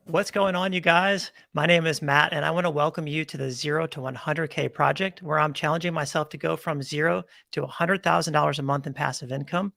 What's going on, you guys? My name is Matt, and I want to welcome you to the 0 to 100K project, where I'm challenging myself to go from 0 to $100,000 a month in passive income.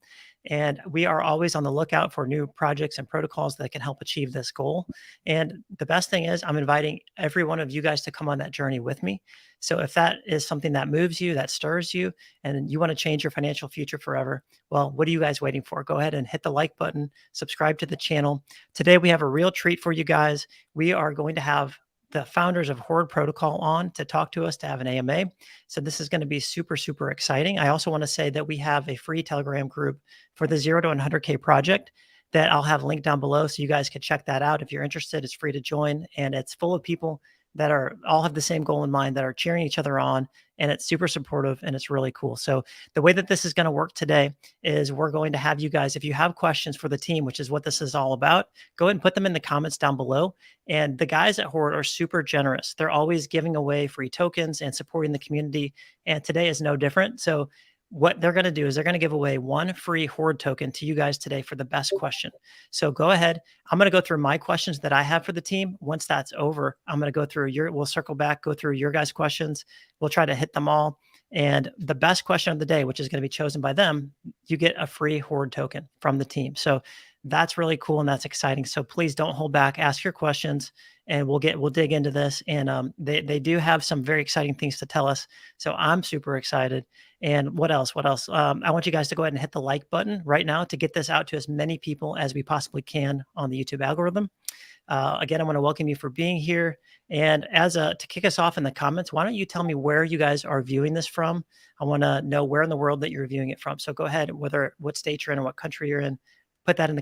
And we are always on the lookout for new projects and protocols that can help achieve this goal. And the best thing is, I'm inviting every one of you guys to come on that journey with me. So if that is something that moves you, that stirs you, and you want to change your financial future forever, well, what are you guys waiting for? Go ahead and hit the like button, subscribe to the channel. Today, we have a real treat for you guys. We are going to have the founders of Horde Protocol on to talk to us, to have an AMA. So this is going to be super, super exciting. I also want to say that we have a free Telegram group for the 0 to 100K project that I'll have linked down below, so you guys can check that out. If you're interested, it's free to join, and it's full of people that are all have the same goal in mind, that are cheering each other on, and it's super supportive, and it's really cool. So the way that this is going to work today is we're going to have you guys, if you have questions for the team, which is what this is all about, go ahead and put them in the comments down below. And the guys at Horde are super generous. They're always giving away free tokens and supporting the community. And today is no different. So what they're going to do is they're going to give away one free Horde token to you guys today for the best question. So go ahead. I'm going to go through my questions that I have for the team. Once that's over, I'm going to go through we'll circle back, go through your guys' questions. We'll try to hit them all. And the best question of the day, which is going to be chosen by them, you get a free Horde token from the team. So that's really cool and that's exciting. So please don't hold back. Ask your questions, and we'll dig into this. And they do have some very exciting things to tell us. So I'm super excited. And what else? I want you guys to go ahead and hit the like button right now to get this out to as many people as we possibly can on the YouTube algorithm. Again, I want to welcome you for being here. And to kick us off in the comments, why don't you tell me where you guys are viewing this from? I want to know where in the world that you're viewing it from. So go ahead, what state you're in or what country you're in, put that in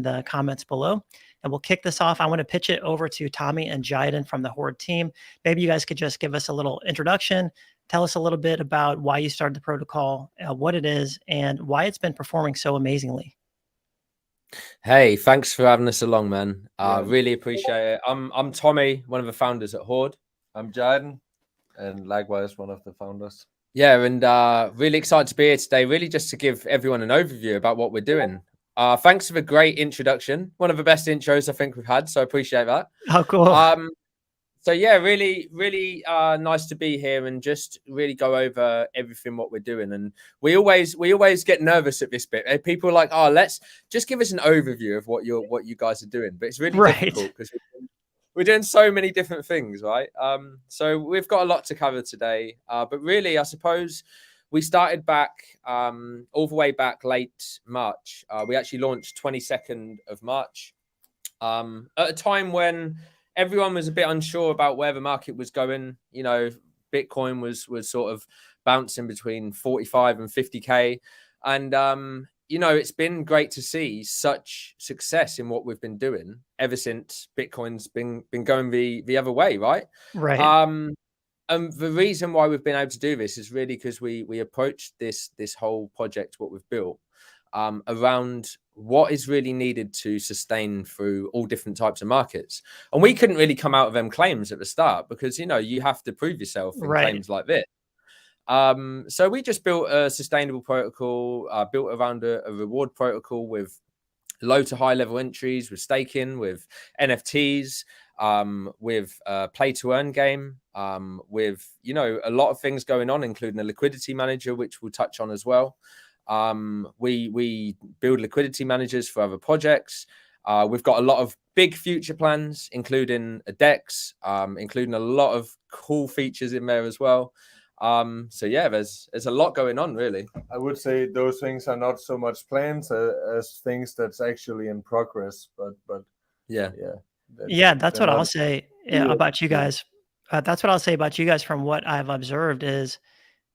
the comments below. And we'll kick this off. I want to pitch it over to Tommy and Jaiden from the Horde team. Maybe you guys could just give us a little introduction. Tell us a little bit about why you started the protocol, what it is, and why it's been performing so amazingly. Hey, thanks for having us along, man. Really appreciate it. I'm Tommy, one of the founders at Horde. I'm Jaiden, and likewise one of the founders. Yeah, and really excited to be here today, really just to give everyone an overview about what we're doing. Thanks for the great introduction. One of the best intros I think we've had, so I appreciate that. Oh, cool. So yeah, really nice to be here and just really go over everything what we're doing. And we always get nervous at this bit. People are like, oh, let's just give us an overview of what you guys are doing. But it's really difficult because we're doing so many different things, right? So we've got a lot to cover today. But really, I suppose we started back all the way back late March. We actually launched 22nd of March at a time when everyone was a bit unsure about where the market was going. You know, Bitcoin was sort of bouncing between 45 and 50K. And, you know, it's been great to see such success in what we've been doing ever since Bitcoin's been going the other way, right? Right. And the reason why we've been able to do this is really because we approached this whole project, what we've built, around what is really needed to sustain through all different types of markets. And we couldn't really come out of them claims at the start because, you know, you have to prove yourself in claims like this. So we just built a sustainable protocol, built around a reward protocol with low to high level entries, with staking, with NFTs, with play to earn game, with, you know, a lot of things going on, including a liquidity manager, which we'll touch on as well. We build liquidity managers for other projects. We've got a lot of big future plans, including a DEX, including a lot of cool features in there as well. So yeah, there's a lot going on, really. I would say those things are not so much plans as things that's actually in progress, but yeah, that's what I'll say about you guys. That's what I'll say about you guys from what I've observed is,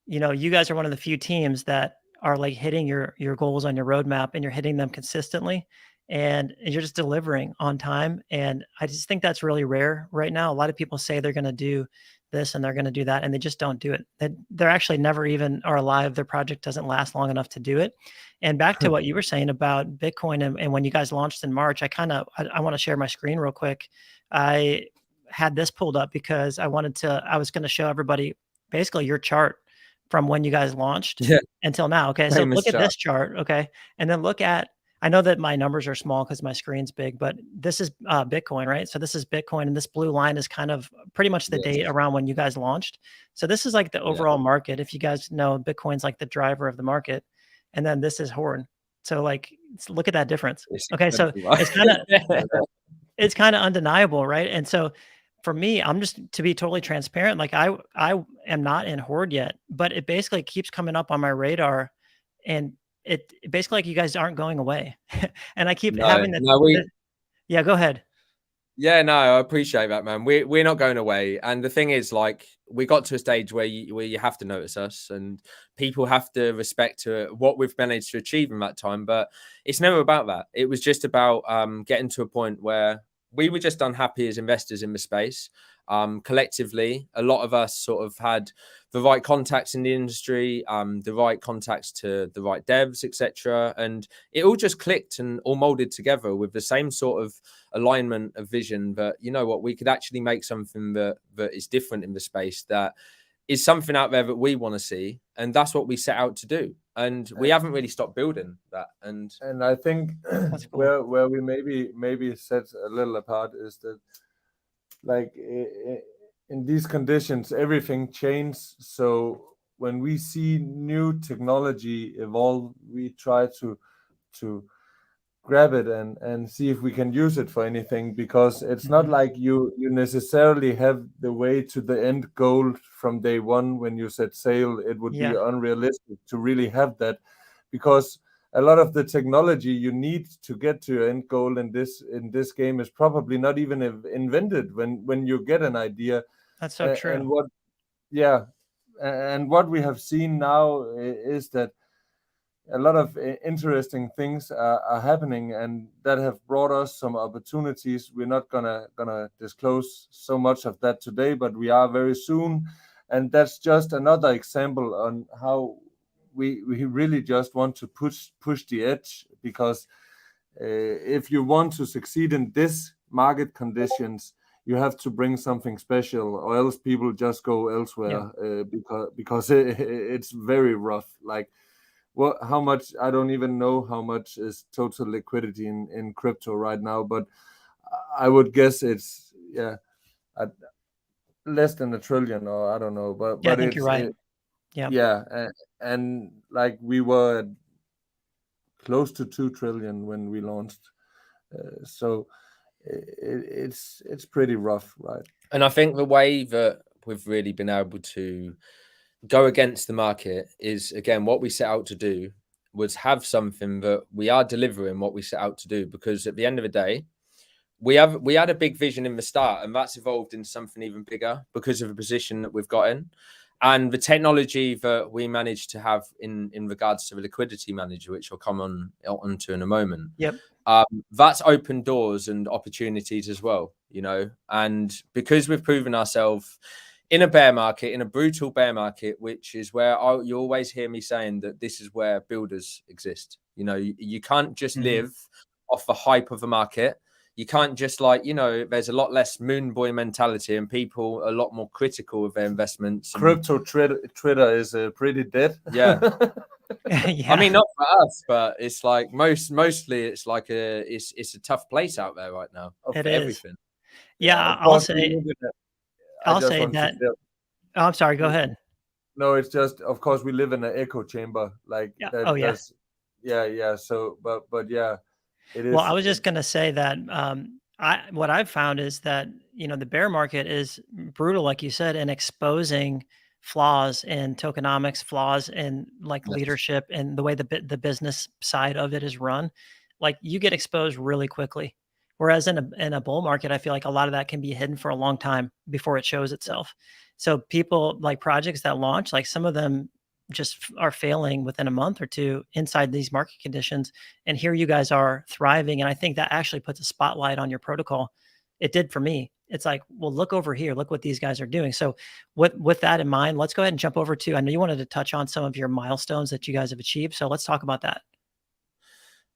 you know, you guys are one of the few teams that are like hitting your goals on your roadmap, and you're hitting them consistently, and you're just delivering on time. And I just think that's really rare right now. A lot of people say they're going to do this and they're going to do that, and they just don't do it. They're actually never even are alive. Their project doesn't last long enough to do it. And back to what you were saying about Bitcoin and when you guys launched in March, I want to share my screen real quick. I had this pulled up because I was going to show everybody basically your chart from when you guys launched until now. Okay. So look at this chart. Okay. And then look at, I know that my numbers are small because my screen's big, but this is Bitcoin, right? So this is Bitcoin, and this blue line is kind of pretty much the date Yes. around when you guys launched. So this is like the Yeah. overall market. If you guys know, Bitcoin's like the driver of the market, and then this is Horde. So like, look at that difference. It's Okay, so incredible, right? it's kind of it's kind of undeniable, right? And so for me, I'm just to be totally transparent. Like I am not in Horde yet, but it basically keeps coming up on my radar, and it basically like you guys aren't going away, and I keep No, having no, yeah. Go ahead. yeah, no, I appreciate that, man. We're not going away, and the thing is, like, we got to a stage where you have to notice us, and people have to respect what we've managed to achieve in that time. But it's never about that. It was just about getting to a point where we were just unhappy as investors in the space. Collectively, a lot of us sort of had the right contacts in the industry, the right contacts to the right devs, etc., and it all just clicked and all molded together with the same sort of alignment of vision that, you know what, we could actually make something that is different in the space, that is something out there that we want to see, and that's what we set out to do, and we haven't really stopped building that. And I think That's cool. where we maybe set a little apart is that, like, in these conditions everything changes, so when we see new technology evolve, we try to grab it and see if we can use it for anything, because it's not like you necessarily have the way to the end goal from day one. When you set sail, it would be Yeah, unrealistic to really have that, because a lot of the technology you need to get to your end goal in this game is probably not even invented when you get an idea. that's so And true. what yeah and what we have seen now is that a lot of interesting things are happening, and that have brought us some opportunities. We're not gonna disclose so much of that today, but we are very soon, and that's just another example on how we really just want to push the edge, because if you want to succeed in this market conditions, you have to bring something special, or else people just go Yeah, elsewhere, because it's very rough. Like, what, how much, I don't even know how much is total liquidity in crypto right now, but I would guess it's, at less than a trillion, or I don't know, yeah. I but think you're right. Yeah, yeah, and like we were at close to 2 trillion when we launched, so it's pretty rough, right? I think the way that we've really been able to go against the market is, again, what we set out to do was have something that we are delivering what we set out to do, because at the end of the day, we had a big vision in the start, and that's evolved into something even bigger because of the position that we've got in, and the technology that we managed to have in regards to the liquidity manager, which I'll come onto in a moment. yep, That's opened doors and opportunities as well, you know, and because we've proven ourselves in a bear market, in a brutal bear market, which is where you always hear me saying that this is where builders exist. You know, you can't just live off the hype of the market. You can't just, like, you know, there's a lot less moon boy mentality, and people are a lot more critical of their investments. Crypto Twitter is pretty dead. Yeah. yeah. I mean, not for us, but it's like mostly it's like it's a tough place out there right now Of, It for is. everything. Yeah, of I'll course, we say live in a, I I'll just say want to that. Oh, I'm sorry. Go ahead. no, it's just, of course, we live in an echo chamber, like Yeah. that. Oh, yeah. That's yeah. So, but yeah, it Well, is. I was just gonna say that what I've found is that the bear market is brutal, like you said, in exposing flaws in tokenomics, flaws in like Yes. leadership, and the way the business side of it is run. Like you get exposed really quickly. Whereas in a bull market, I feel like a lot of that can be hidden for a long time before it shows itself. So people like projects that launch, like some of them just are failing within a month or two inside these market conditions, and here you guys are thriving, and I think that actually puts a spotlight on your protocol. It did for me. It's like, well, look over here, look what these guys are doing. So with that in mind, let's go ahead and jump over to, I know you wanted to touch on some of your milestones that you guys have achieved, so let's talk about that.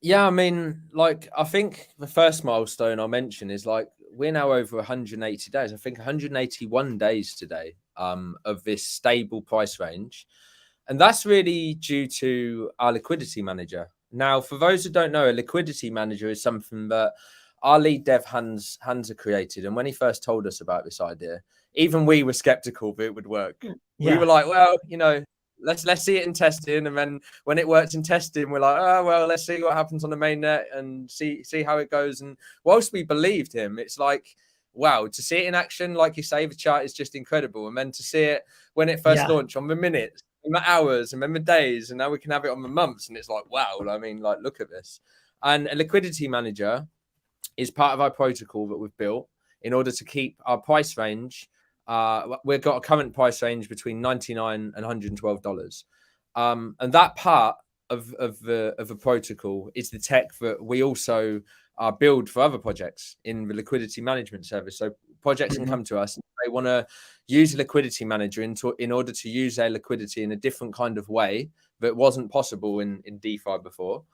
Yeah, I mean, like, I think the first milestone I'll mention is, like, we're now over 180 days. I think 181 days today of this stable price range. And that's really due to our liquidity manager. Now, for those who don't know, a liquidity manager is something that our lead dev Hansa created. And when he first told us about this idea, even we were skeptical that it would work. We were like, well, let's see it in testing. And then when it works in testing, we're like, oh, well, let's see what happens on the mainnet and see how it goes. And whilst we believed him, it's like, wow, to see it in action, like you say, the chart is just incredible. And then to see it when it first launched on the minutes, and the hours, and then the days, and now we can have it on the months. And it's like, wow, I mean, like, look at this. And a liquidity manager is part of our protocol that we've built in order to keep our price range. We've got a current price range between $99 and $112. And that part of the protocol is the tech that we also build for other projects in the liquidity management service. So projects can come to us and they want to use a liquidity manager in order to use their liquidity in a different kind of way that wasn't possible in DeFi before.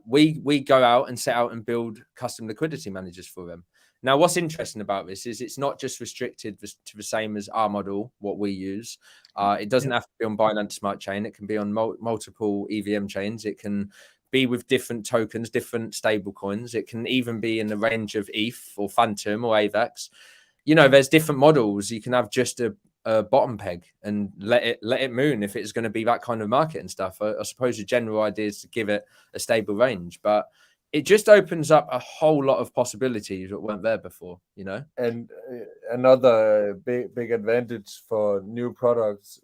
We go out and set out and build custom liquidity managers for them. Now, what's interesting about this is it's not just restricted to the same as our model, what we use. It doesn't have to be on Binance Smart Chain. It can be on multiple EVM chains. It can be with different tokens, different stable coins. It can even be in the range of ETH or Phantom or AVAX. There's different models. You can have just a bottom peg and let it moon if it's going to be that kind of market and stuff. I suppose the general idea is to give it a stable range, but it just opens up a whole lot of possibilities that weren't there before, And another big advantage for new products,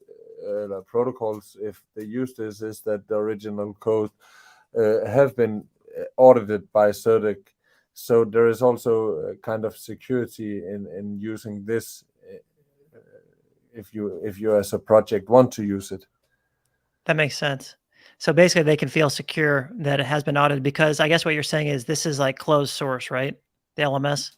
protocols, if they use this, is that the original code have been audited by CertiK. So there is also a kind of security in using this if you as a project want to use it. That makes sense. So basically they can feel secure that it has been audited, because I guess what you're saying is this is like closed source, right? The LMS?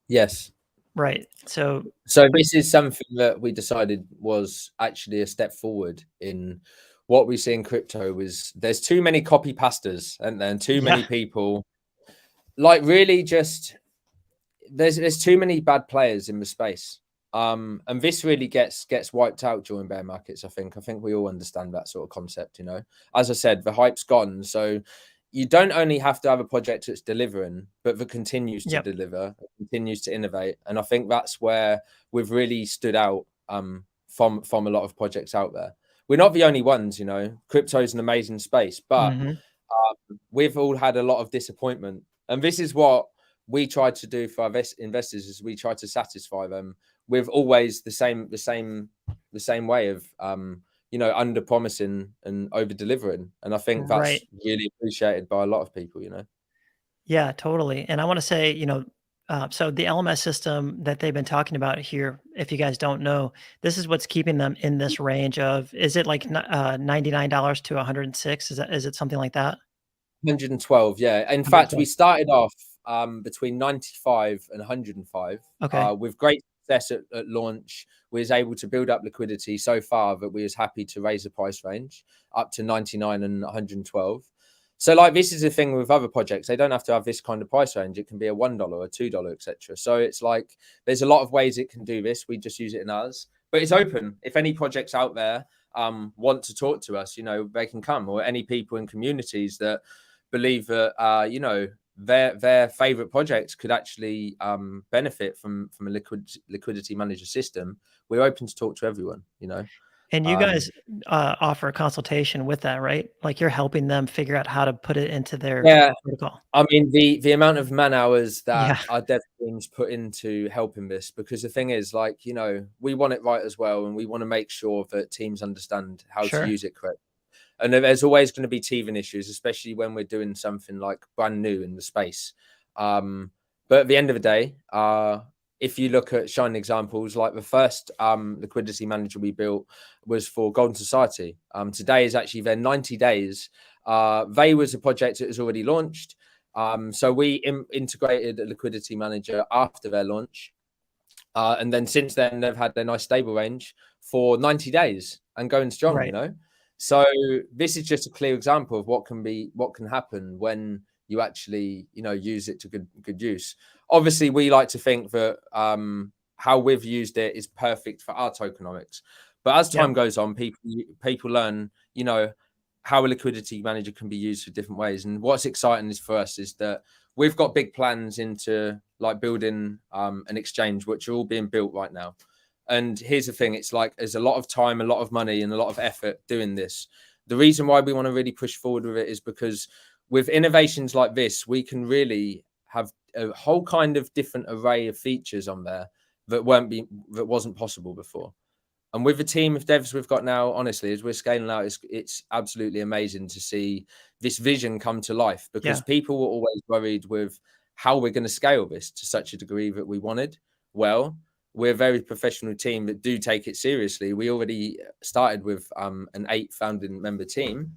Yes. Right. So this is something that we decided was actually a step forward in what we see in crypto. Was there's too many copy pastors and too many people, like, really just there's too many bad players in the space. And this really gets wiped out during bear markets. I think we all understand that sort of concept. As I said, the hype's gone. So you don't only have to have a project that's delivering, but that continues to deliver, continues to innovate. And I think that's where we've really stood out from a lot of projects out there. We're not the only ones. Crypto is an amazing space, but we've all had a lot of disappointment. And this is what we try to do for our investors, is we try to satisfy them with always the same way of under promising and over delivering. And I think that's really appreciated by a lot of people. Yeah, totally. And I want to say, so the LMS system that they've been talking about here, if you guys don't know, this is what's keeping them in this range of, is it like $99 to $106? Is it something like that? 112, yeah. In fact, we started off between 95 and 105. With great success at launch. We was able to build up liquidity so far that we was happy to raise the price range up to 99 and 112. So, like, this is the thing with other projects. They don't have to have this kind of price range. It can be a $1 or $2, etc. So it's like there's a lot of ways it can do this. We just use it in ours, but it's open. If any projects out there want to talk to us, they can come, or any people in communities that believe that their favorite projects could actually benefit from a liquidity manager system. We're open to talk to everyone. And you guys offer a consultation with that, right? Like, you're helping them figure out how to put it into their protocol. I mean, the amount of man hours that our dev teams put into helping this, because the thing is, like, we want it right as well, and we want to make sure that teams understand how to use it correctly. And there's always going to be teething issues, especially when we're doing something like brand new in the space. But at the end of the day, if you look at shining examples, like the first liquidity manager we built was for Golden Society. Today is actually their 90 days. They was a project that was already launched. So we integrated a liquidity manager after their launch. And then since then, they've had their nice stable range for 90 days and going strong, So this is just a clear example of what can happen when you actually, use it to good use. Obviously, we like to think that how we've used it is perfect for our tokenomics. But as time goes on, people learn, how a liquidity manager can be used for different ways. And what's exciting is for us is that we've got big plans into like building an exchange, which are all being built right now. And here's the thing, it's like there's a lot of time, a lot of money, and a lot of effort doing this. The reason why we want to really push forward with it is because with innovations like this, we can really have a whole kind of different array of features on there that wasn't possible before. And with the team of devs we've got now, honestly, as we're scaling out, it's absolutely amazing to see this vision come to life, because people were always worried with how we're going to scale this to such a degree that we wanted. Well, we're a very professional team that do take it seriously. We already started with an 8 founding member team.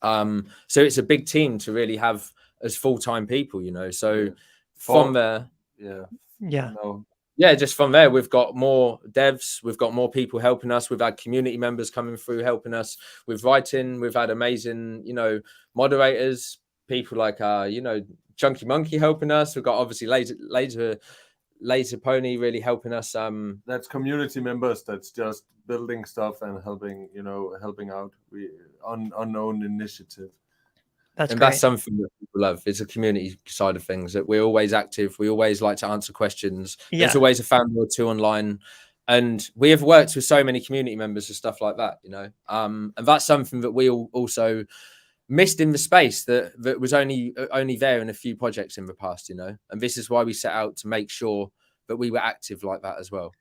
So it's a big team to really have as full-time people, you know. So from there, just from there, we've got more devs, we've got more people helping us. We've had community members coming through helping us with writing. We've had amazing, you know, moderators, people like you know, Chunky Monkey helping us. We've got obviously Laser Pony really helping us. That's community members that's just building stuff and helping, you know, helping out on unknown initiative. That's something that people love. It's a community side of things that we're always active. We always like to answer questions. There's always a founder or two online, and we have worked with so many community members and stuff like that, you know. And that's something that we also missed in the space that was only there in a few projects in the past, you know. And this is why we set out to make sure that we were active like that as well.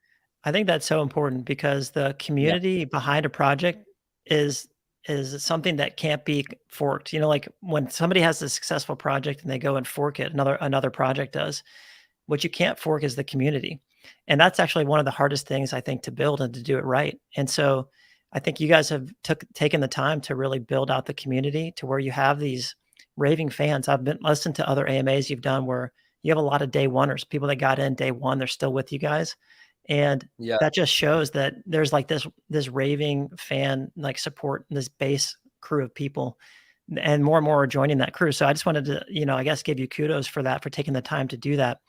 I think that's so important, because the community behind a project is something that can't be forked. You know, like when somebody has a successful project and they go and fork it, another project does. What you can't fork is the community. And that's actually one of the hardest things, I think, to build and to do it right. And so I think you guys have taken the time to really build out the community to where you have these raving fans. I've been listening to other AMAs you've done where you have a lot of day oneers, people that got in day one, they're still with you guys. And that just shows that there's like this raving fan like support, this base crew of people, and more are joining that crew. So I just wanted to, you know, I guess give you kudos for that, for taking the time to do that.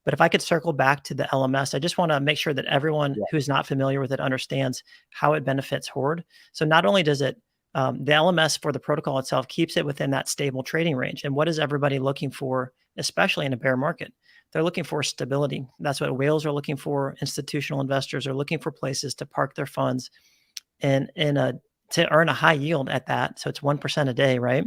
But if I could circle back to the LMS, I just want to make sure that everyone who's not familiar with it understands how it benefits Horde. So not only does it, the LMS for the protocol itself keeps it within that stable trading range. And what is everybody looking for, especially in a bear market? They're looking for stability. That's what whales are looking for. Institutional investors are looking for places to park their funds and to earn a high yield at that. So it's 1% a day, right?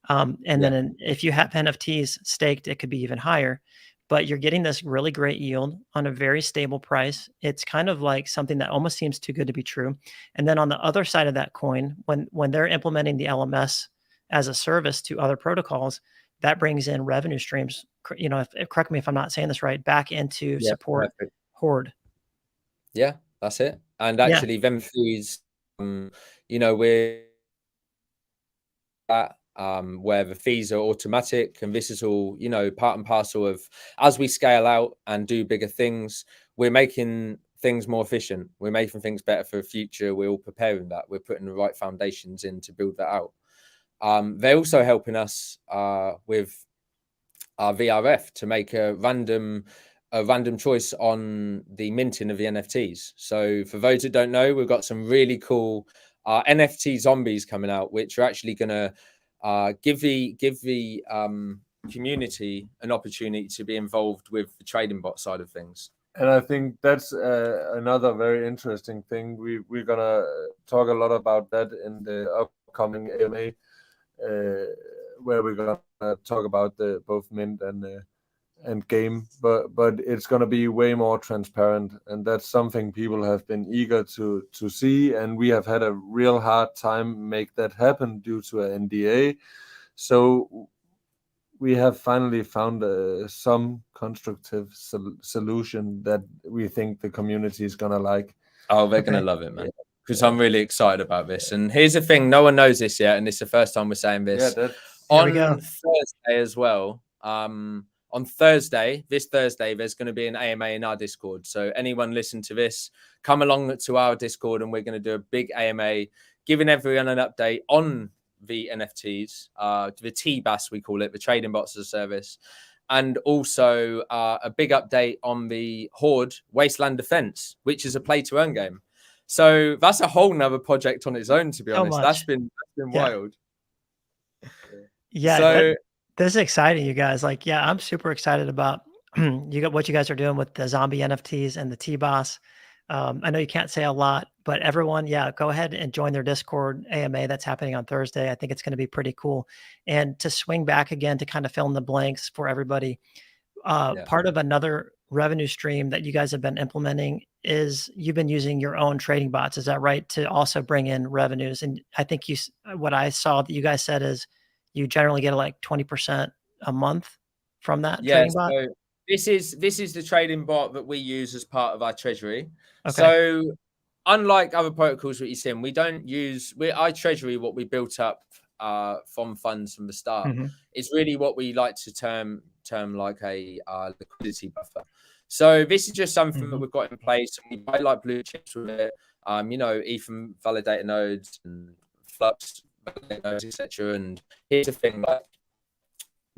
Then if you have NFTs staked, it could be even higher. But you're getting this really great yield on a very stable price. It's kind of like something that almost seems too good to be true. And then on the other side of that coin, when they're implementing the LMS as a service to other protocols, that brings in revenue streams, you know, correct me if I'm not saying this right, back into support Horde. Yeah, that's it. And actually them fees, you know, we're at where the fees are automatic, and this is all, you know, part and parcel of as we scale out and do bigger things, we're making things more efficient, we're making things better for the future, we're all preparing that, we're putting the right foundations in to build that out. They're also helping us with our VRF to make a random choice on the minting of the NFTs. So for those that don't know, we've got some really cool NFT zombies coming out, which are actually going to give the community an opportunity to be involved with the trading bot side of things. And I think that's another very interesting thing. We're gonna talk a lot about that in the upcoming AMA, where we're gonna talk about the both mint and game, but it's gonna be way more transparent, and that's something people have been eager to see, and we have had a real hard time make that happen due to an NDA. So we have finally found some constructive solution that we think the community is gonna like. Oh, they're gonna love it, man. Because I'm really excited about this. And here's the thing: no one knows this yet, and it's the first time we're saying this. On Thursday as well. On Thursday, this Thursday, there's going to be an AMA in our Discord. So anyone listen to this, come along to our Discord, and we're going to do a big AMA, giving everyone an update on the NFTs, the TBAS we call it, the trading bots as a service, and also a big update on the Horde Wasteland Defense, which is a play-to-earn game. So that's a whole nother project on its own, to be honest. That's been wild. Yeah, So this is exciting, you guys. Like, yeah, I'm super excited about what you guys are doing with the zombie NFTs and the T-Boss. I know you can't say a lot, but everyone, yeah, go ahead and join their Discord AMA that's happening on Thursday. I think it's going to be pretty cool. And to swing back again to kind of fill in the blanks for everybody, part of another revenue stream that you guys have been implementing is you've been using your own trading bots. Is that right? To also bring in revenues. And I think what I saw that you guys said is you generally get like 20% a month from that trading bot. So this is the trading bot that we use as part of our treasury. Okay. So unlike other protocols that you've seen, we don't use our treasury, what we built up from funds from the start. It's really what we like to term like a liquidity buffer. So this is just something that we've got in place, and we buy like blue chips with it. You know, Ethan validator nodes and Flux validator nodes, etc. And here's the thing, like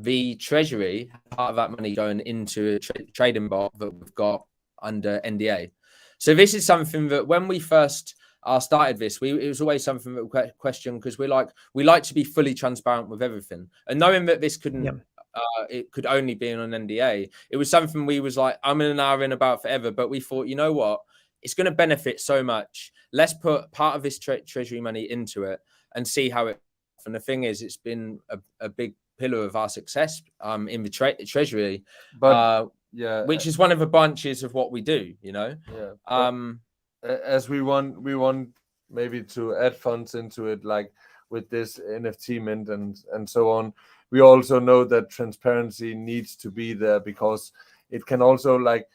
the treasury, part of that money going into a trading bot that we've got under NDA. So this is something that when we first started this, it was always something that we questioned, because we like to be fully transparent with everything. And knowing that this couldn't, it could only be on an NDA, it was something we was like, I'm in an hour in about forever. But we thought, you know what, it's going to benefit so much. Let's put part of this treasury money into it and see how it. And the thing is, it's been a big pillar of our success in the treasury, but which is one of the branches of what we do, you know. As we want maybe to add funds into it, like with this NFT mint and so on, we also know that transparency needs to be there, because it can also, like,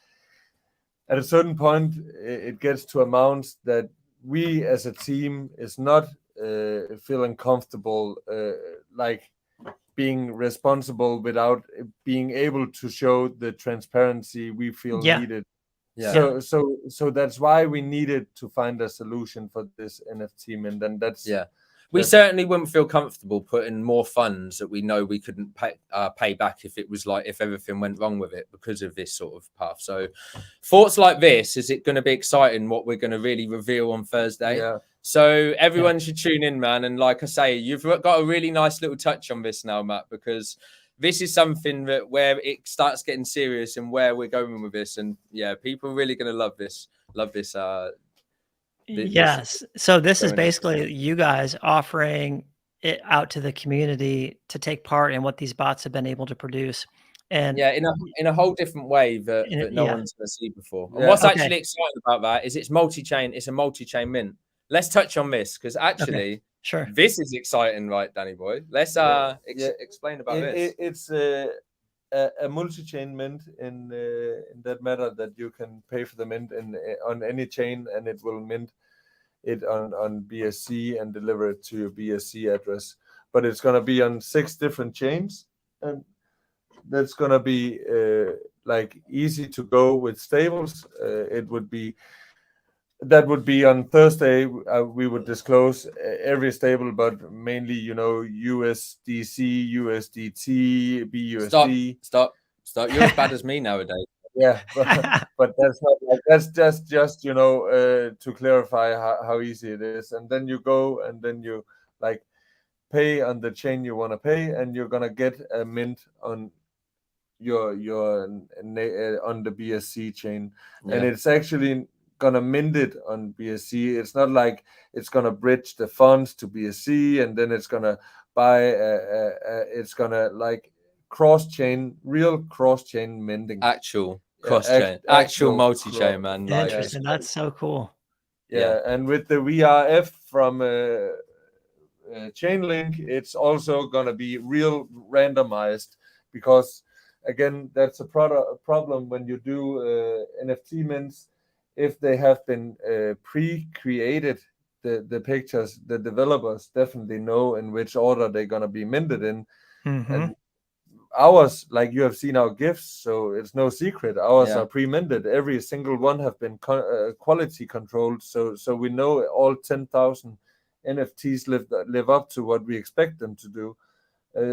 at a certain point it gets to amounts that we as a team is not feeling comfortable like being responsible without being able to show the transparency we feel needed. So that's why we needed to find a solution for this NFT mint, and that's we certainly wouldn't feel comfortable putting more funds that we know we couldn't pay back if everything went wrong with it because of this sort of path. So thoughts like this, is it going to be exciting what we're going to really reveal on Thursday? So everyone should tune in, man. And like I say, you've got a really nice little touch on this now, Matt, because this is something that where it starts getting serious and where we're going with this. And yeah, people are really going to love this. Yes. So this is basically you guys offering it out to the community to take part in what these bots have been able to produce. And in a whole different way that no one's going to see before. And what's actually exciting about that is it's multi-chain. It's a multi-chain mint. Let's touch on this, because actually, this is exciting, right, Danny boy? Let's explain about this. It's a multi-chain mint in that matter that you can pay for the mint on any chain, and it will mint it on BSC and deliver it to your BSC address. But it's going to be on 6 different chains, and that's going to be like easy to go with stables. That would be on Thursday. We would disclose every stable, but mainly, you know, USDC, USDT, BUSD. Stop. You're as bad as me nowadays. Yeah, but that's not like, that's just you know, to clarify how easy it is. And then you go and then you like pay on the chain you want to pay, and you're gonna get a mint on your on the BSC chain, and it's actually gonna mint it on BSC. It's not like it's gonna bridge the funds to BSC and then it's gonna buy it's gonna like real cross-chain minting. Actual cross-chain, actual multi-chain, man. Like, interesting. That's so cool. And with the VRF from Chainlink, it's also gonna be real randomized, because again, that's a problem when you do NFT mints. If they have been pre-created, the pictures, the developers definitely know in which order they're going to be minted in. And ours, like you have seen our GIFs, so it's no secret. Ours are pre-minted. Every single one have been quality controlled, so we know all 10,000 NFTs live up to what we expect them to do.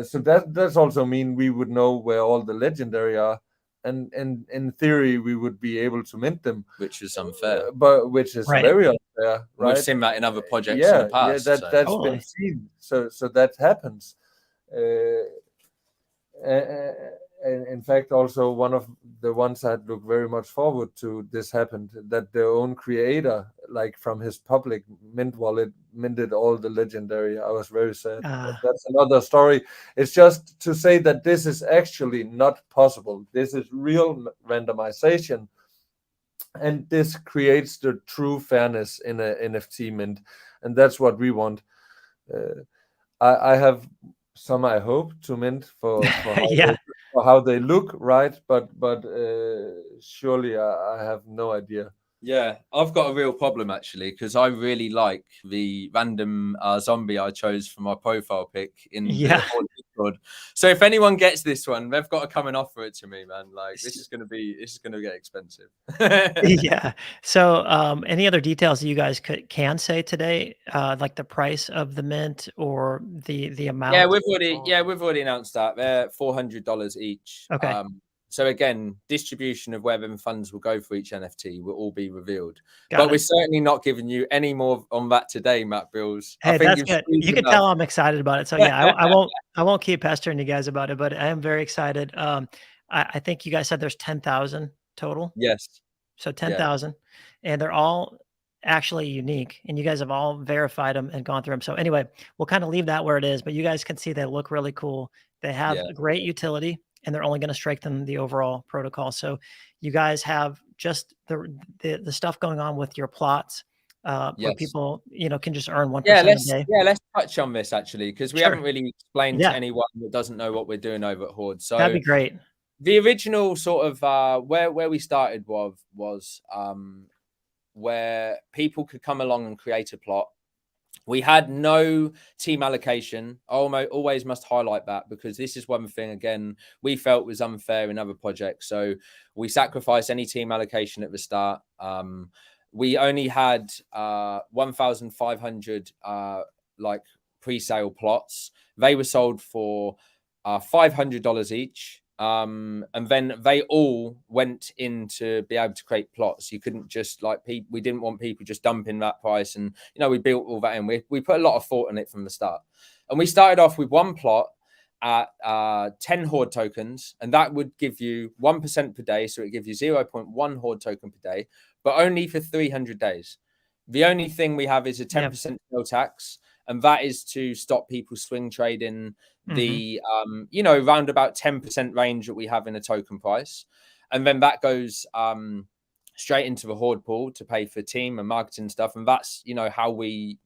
So that's also mean we would know where all the legendary are. And in theory, we would be able to mint them, which is unfair, but which is very unfair. Right? We've seen that in other projects in the past. That's been seen. So that happens, In fact, also one of the ones that look very much forward to this happened, that their own creator, like from his public mint wallet, minted all the legendary. I was very sad. But that's another story. It's just to say that this is actually not possible. This is real randomization, and this creates the true fairness in a NFT mint, and that's what we want. I have some, I hope, to mint for Yeah. how they look, right? But surely I have no idea. Yeah, I've got a real problem actually, because I really like the random zombie I chose for my profile pic in the Horde Discord. So if anyone gets this one, they've got to come and offer it to me, man. Like this is gonna get expensive. Yeah. So, any other details that you guys can say today, like the price of the mint or the amount? Yeah, we've already announced that they're $400 each. Okay. So again, distribution of where them funds will go for each NFT will all be revealed. Got but it. we're certainly not giving you any more on that today, Matt Bills. Hey, I think that's you've good. squeezed You can enough. tell I'm excited about it. So yeah, I won't keep pestering you guys about it, but I am very excited. I think you guys said there's 10,000 total. Yes. So Yeah. 10,000, and they're all actually unique, and you guys have all verified them and gone through them. So anyway, we'll kind of leave that where it is, but you guys can see they look really cool. They have Yeah. a great utility, and they're only going to strengthen the overall protocol. So you guys have just the stuff going on with your plots, where Yes. people, can just earn 1% Yeah, a day. let's touch on this actually, because we Sure. haven't really explained Yeah. to anyone that doesn't know what we're doing over at Horde. So That'd be great. the original sort of where we started was where people could come along and create a plot. We had no team allocation. Always must highlight that, because this is one thing, again, we felt was unfair in other projects. So we sacrificed any team allocation at the start. We only had 1,500 like pre-sale plots. They were sold for $500 each. And then they all went in to be able to create plots. You couldn't just we didn't want people just dumping that price, and we built all that in. We put a lot of thought in it from the start, and we started off with one plot at 10 Horde tokens, and that would give you 1% per day, so it gives you 0.1 Horde token per day, but only for 300 days. The only thing we have is a 10% sale tax, and that is to stop people swing trading the round about 10% range that we have in a token price. And then that goes straight into the Horde pool to pay for team and marketing stuff. And that's how we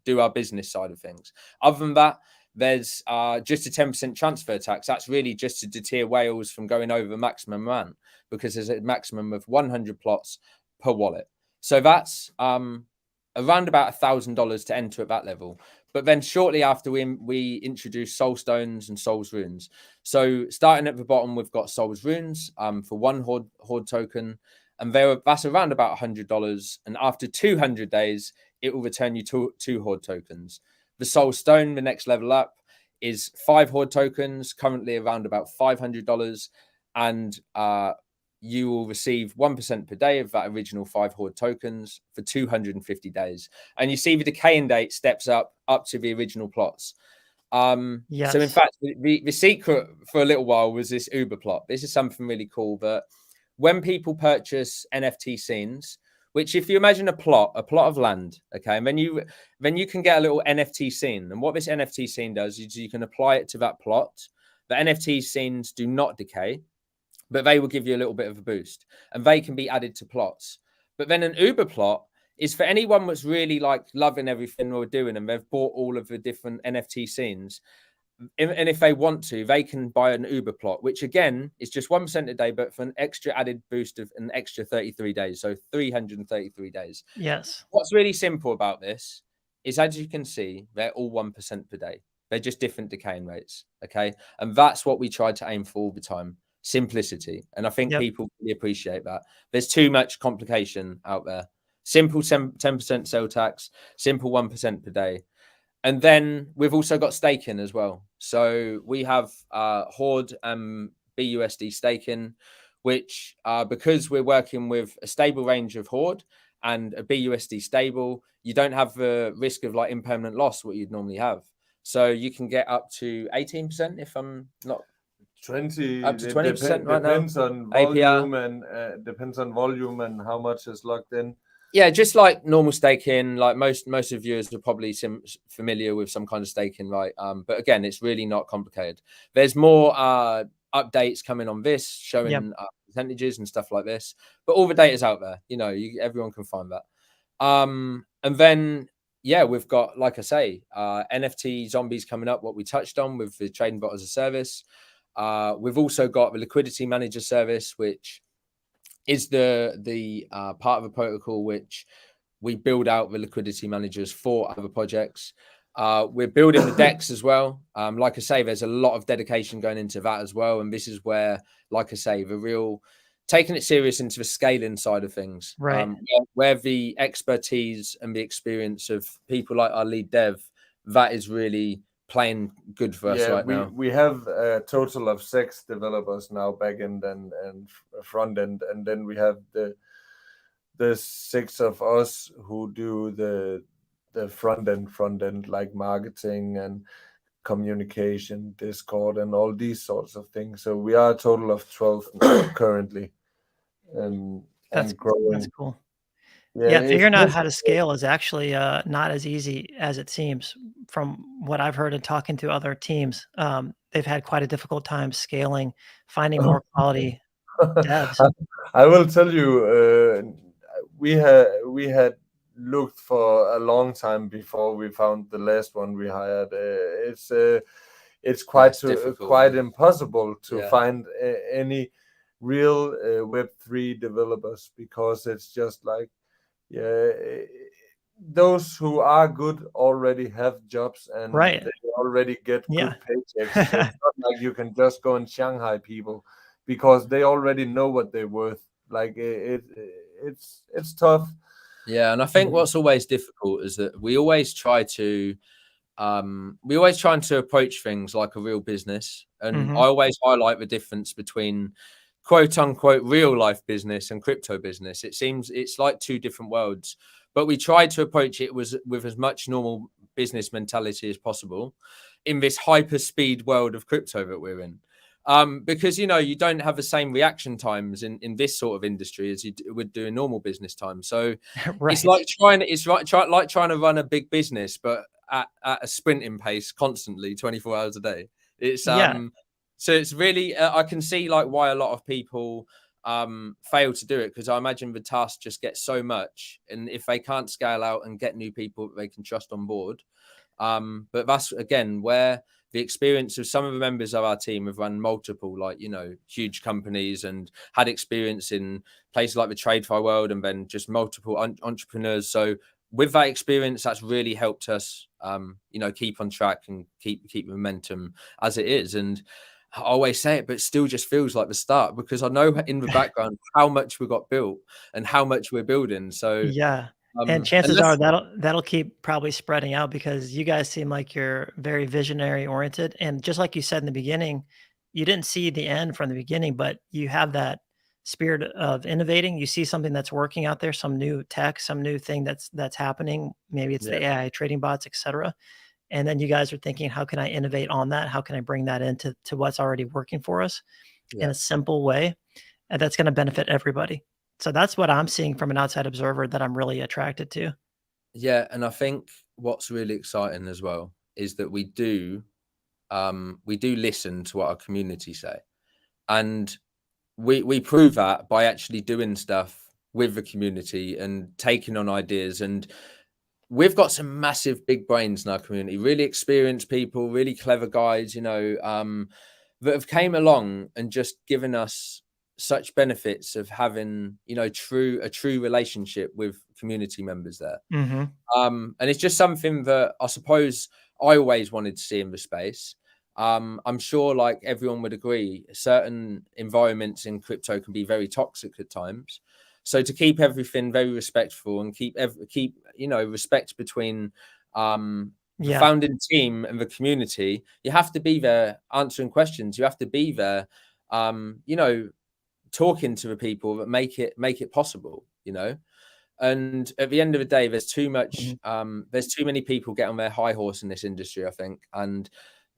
do our business side of things. Other than that, there's just a 10% transfer tax. That's really just to deter whales from going over the maximum amount, because there's a maximum of 100 plots per wallet. So that's around about $1,000 to enter at that level. But then shortly after, we introduced Soul Stones and Soul's Runes. So starting at the bottom, we've got Soul's Runes for one Horde token, and that's around about $100. And after 200 days, it will return you two Horde tokens. The Soul Stone, the next level up, is 5 Horde tokens, currently around about $500, and you will receive 1% per day of that original 5 Horde tokens for 250 days. And you see the decaying date steps up to the original plots. Yes. So in fact, the secret for a little while was this Uber plot. This is something really cool, that when people purchase NFT scenes, which if you imagine a plot of land, okay, and then you can get a little NFT scene. And what this NFT scene does is you can apply it to that plot. The NFT scenes do not decay, but they will give you a little bit of a boost, and they can be added to plots. But then an Uber plot is for anyone that's really loving everything we're doing, and they've bought all of the different NFT scenes. And if they want to, they can buy an Uber plot, which again is just 1% a day, but for an extra added boost of an extra 33 days. So 333 days. Yes. What's really simple about this is, as you can see, they're all 1% per day. They're just different decaying rates. Okay. And that's what we try to aim for all the time. Simplicity. And I think people really appreciate that. There's too much complication out there. Simple 10% sale tax, simple 1% per day. And then we've also got staking as well. So we have Horde and BUSD staking, which because we're working with a stable range of Horde and a BUSD stable, you don't have the risk of impermanent loss, what you'd normally have. So you can get up to 18%, if I'm not 20. up to 20% right now. Depends on volume and depends on volume and how much is locked in. Yeah, just like normal staking, like most of the viewers are probably familiar with some kind of staking, right? But again, it's really not complicated. There's more updates coming on this, showing percentages and stuff like this. But all the data's out there. You know, everyone can find that. And then, yeah, we've got, like I say, NFT zombies coming up, what we touched on with the trading bot as a service. We've also got the liquidity manager service, which is the part of a protocol which we build out the liquidity managers for other projects. We're building the decks as well. Like I say, there's a lot of dedication going into that as well. And this is where, like I say, the real taking it serious into the scaling side of things, right? Where the expertise and the experience of people like our lead dev, that is really playing good for us right now. We have a total of 6 developers now, back end and front end, and then we have the 6 of us who do the front end, like marketing and communication, Discord, and all these sorts of things. So we are a total of 12 currently, and growing. That's cool. Yeah, figuring out how to scale is actually not as easy as it seems. From what I've heard and talking to other teams, they've had quite a difficult time scaling, finding more quality devs. I will tell you, we had looked for a long time before we found the last one we hired. It's quite impossible to find any real Web3 developers, because it's just like, those who are good already have jobs, and Right. they already get good paychecks. So it's not like you can just go and Shanghai people, because they already know what they're worth. Like it's tough. Yeah, and I think what's always difficult is that we always try to approach things like a real business, and I always highlight the difference between quote unquote real life business and crypto business. It seems it's like 2 different worlds, but we try to approach it with as much normal business mentality as possible in this hyper speed world of crypto that we're in. Because, you know, you don't have the same reaction times in this sort of industry as you would do in normal business time. So it's like trying to run a big business, but at a sprinting pace constantly, 24 hours a day. It's so it's really I can see like why a lot of people fail to do it, because I imagine the task just gets so much, and if they can't scale out and get new people that they can trust on board, but that's again where the experience of some of the members of our team have run multiple, like, you know, huge companies and had experience in places like the TradeFi world, and then just multiple entrepreneurs. So with that experience, that's really helped us, you know, keep on track and keep momentum as it is. And I always say it, but it still just feels like the start, because I know in the background how much we got built and how much we're building. So and chances are that'll keep probably spreading out, because you guys seem like you're very visionary oriented. And just like you said in the beginning, you didn't see the end from the beginning, but you have that spirit of innovating. You see something that's working out there, some new tech, some new thing that's happening. Maybe it's the AI trading bots, etc. And then you guys are thinking, how can I innovate on that? How can I bring that into what's already working for us in a simple way? And that's going to benefit everybody. So that's what I'm seeing from an outside observer that I'm really attracted to. Yeah, and I think what's really exciting as well is that we do listen to what our community say, and we prove that by actually doing stuff with the community and taking on ideas. And we've got some massive big brains in our community, really experienced people, really clever guys, you know, that have came along and just given us such benefits of having, you know, a true relationship with community members there. And it's just something that I suppose I always wanted to see in the space. I'm sure, like everyone would agree, certain environments in crypto can be very toxic at times. So to keep everything very respectful and keep you know, respect between the founding team and the community, you have to be there answering questions. You have to be there, you know, talking to the people that make it possible, you know. And at the end of the day, there's too much, Mhm. there's too many people get on their high horse in this industry, I think, and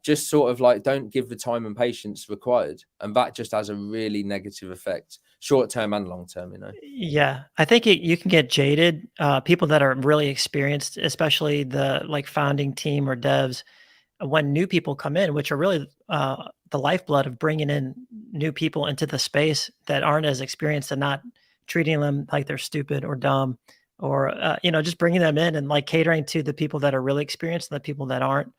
just sort of like don't give the time and patience required. And that just has a really negative effect, short term and long term, you know? Yeah, I think you can get jaded. People that are really experienced, especially the like founding team or devs, when new people come in, which are really the lifeblood of bringing in new people into the space that aren't as experienced and not treating them like they're stupid or dumb, or just bringing them in and like catering to the people that are really experienced and the people that aren't,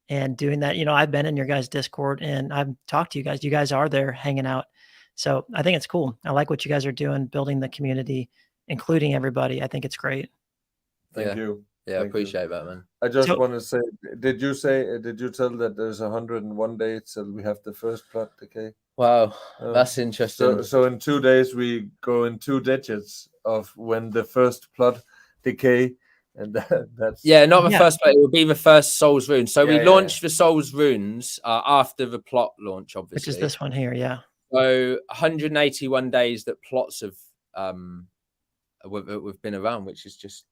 and doing that. I've been in your guys' Discord and I've talked to you guys. You guys are there hanging out, so I think it's cool. I like what you guys are doing, building the community, including everybody. I think it's great. Thank Yeah. you. Yeah, I Thank you. appreciate that, man. I just So want to say, did you tell that there's 101 days till we have the first plot decay? Wow, Oh. that's interesting. So in 2 days we go in 2 digits of when the first plot decay, and that's Yeah, not the yeah, first play. It will be the first Souls rune. So we Yeah, launched the Souls runes after the plot launch, which is obviously. this one here. Yeah. So 181 days that plots have we've been around, which is just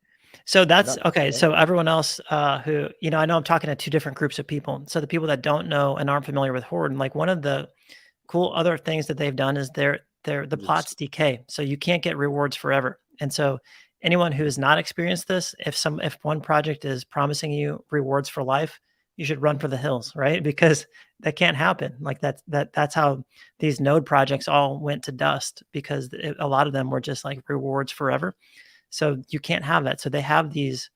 So that's nuts, okay. right? So everyone else who, I know I'm talking to two different groups of people. So the people that don't know and aren't familiar with Horde, and like one of the cool other things that they've done is the Just- plots decay. So you can't get rewards forever. And so anyone who has not experienced this, if one project is promising you rewards for life, you should run for the hills, right? Because that can't happen. Like that's how these node projects all went to dust, because a lot of them were just like rewards forever. So you can't have that. So they have these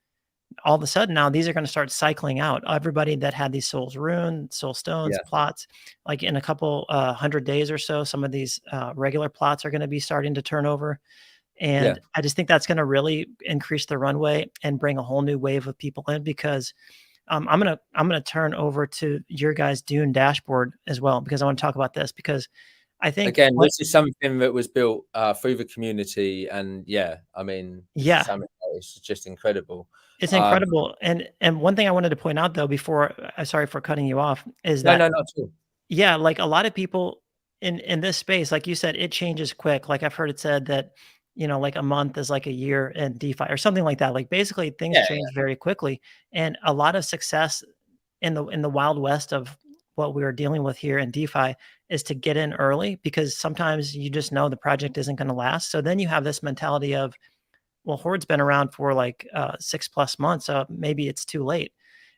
all of a sudden now these are going to start cycling out. Everybody that had these souls rune, soul stones, Yeah. plots, like in a couple 100 days or so, some of these regular plots are going to be starting to turn over. And Yeah. I just think that's going to really increase the runway and bring a whole new wave of people in, because I'm gonna turn over to your guys' Dune dashboard as well, because I want to talk about this, because I think Again, what this is something that was built through the community, and yeah, I mean, yeah, it's just incredible. it's Um, incredible. And one thing I wanted to point out though, before sorry for cutting you off, is no, that no, not at all. yeah, like a lot of people in this space, like you said, it changes quick. Like I've heard it said that, like a month is like a year in DeFi or something like that. Like basically things Yeah, change very quickly. And a lot of success in the wild west of what we are dealing with here in DeFi is to get in early, because sometimes you just know the project isn't going to last. So then you have this mentality of, well, Horde's been around for like 6+ months, so maybe it's too late.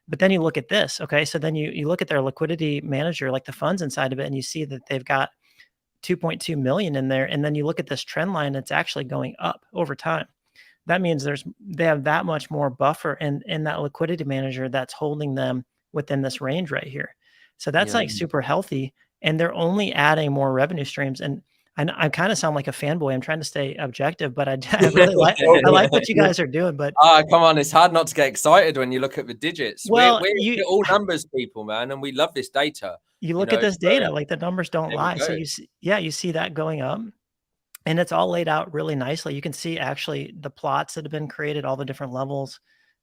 But then you look at this, okay? So then you look at their liquidity manager, like the funds inside of it, and you see that they've got 2.2 million in there. And then you look at this trend line, it's actually going up over time. That means they have that much more buffer in that liquidity manager that's holding them within this range right here. So that's yeah. like super healthy, and they're only adding more revenue streams. And I kind of sound like a fanboy. I'm trying to stay objective, but I really like I like what you guys are doing. But Come on, it's hard not to get excited when you look at the digits. well, We're all numbers people, man, and we love this data. you You look at know, this so data, like the numbers don't there we lie. So go. you see that going up. And it's all laid out really nicely. You can see actually the plots that have been created, all the different levels.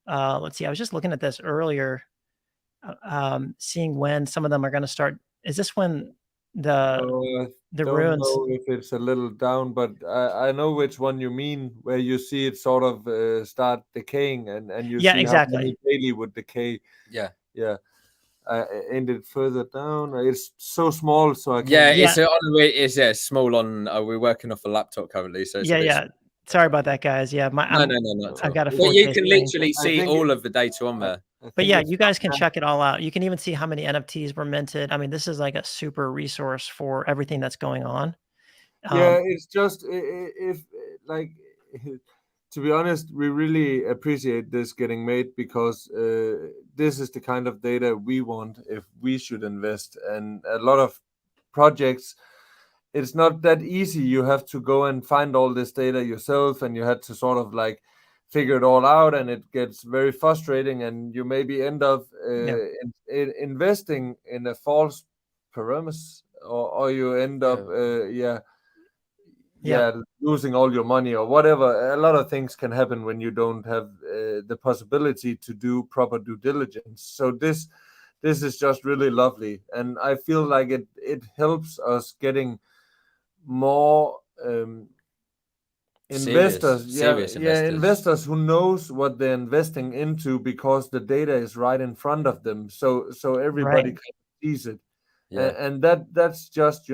Let's see, I was just looking at this earlier, seeing when some of them are going to start. Is this when the I the don't ruins? know if it's a little down, but I know which one you mean, where you see it sort of start decaying, and you Yeah, see how many exactly. daily would decay. Yeah. Yeah. And it further down. It's so small, so I Yeah, can't. Yeah, it's small on. We're working off a laptop currently, so it's a yeah, bit. yeah. Sorry about that, guys. Yeah, No, no, no, not at I've all. got a But you 4K can screen. literally I see think all of the data on there. I But think yeah, it's you guys can check it all out. You can even see how many NFTs were minted. I mean, this is like a super resource for everything that's going on. yeah. It's just if like to be honest, we really appreciate this getting made, because this is the kind of data we want if we should invest. And a lot of projects, it's not that easy. You have to go and find all this data yourself, and you had to sort of like figure it all out, and it gets very frustrating, and you maybe end up Yeah, investing in a false premise, or you end up Yeah. yeah. losing all your money or whatever. A lot of things can happen when you don't have the possibility to do proper due diligence. So this is just really lovely, and I feel like it helps us getting more investors, serious investors. investors who knows what they're investing into because the data is right in front of them, so everybody Right. can sees it. Yeah. And that's just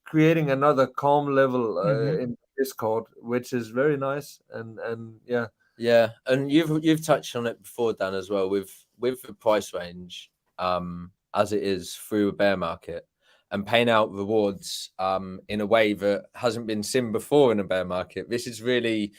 creating another calm level in Discord, which is very nice. And Yeah, and you've touched on it before, Dan, as well, with the price range as it is through a bear market, and paying out rewards in a way that hasn't been seen before in a bear market. This is really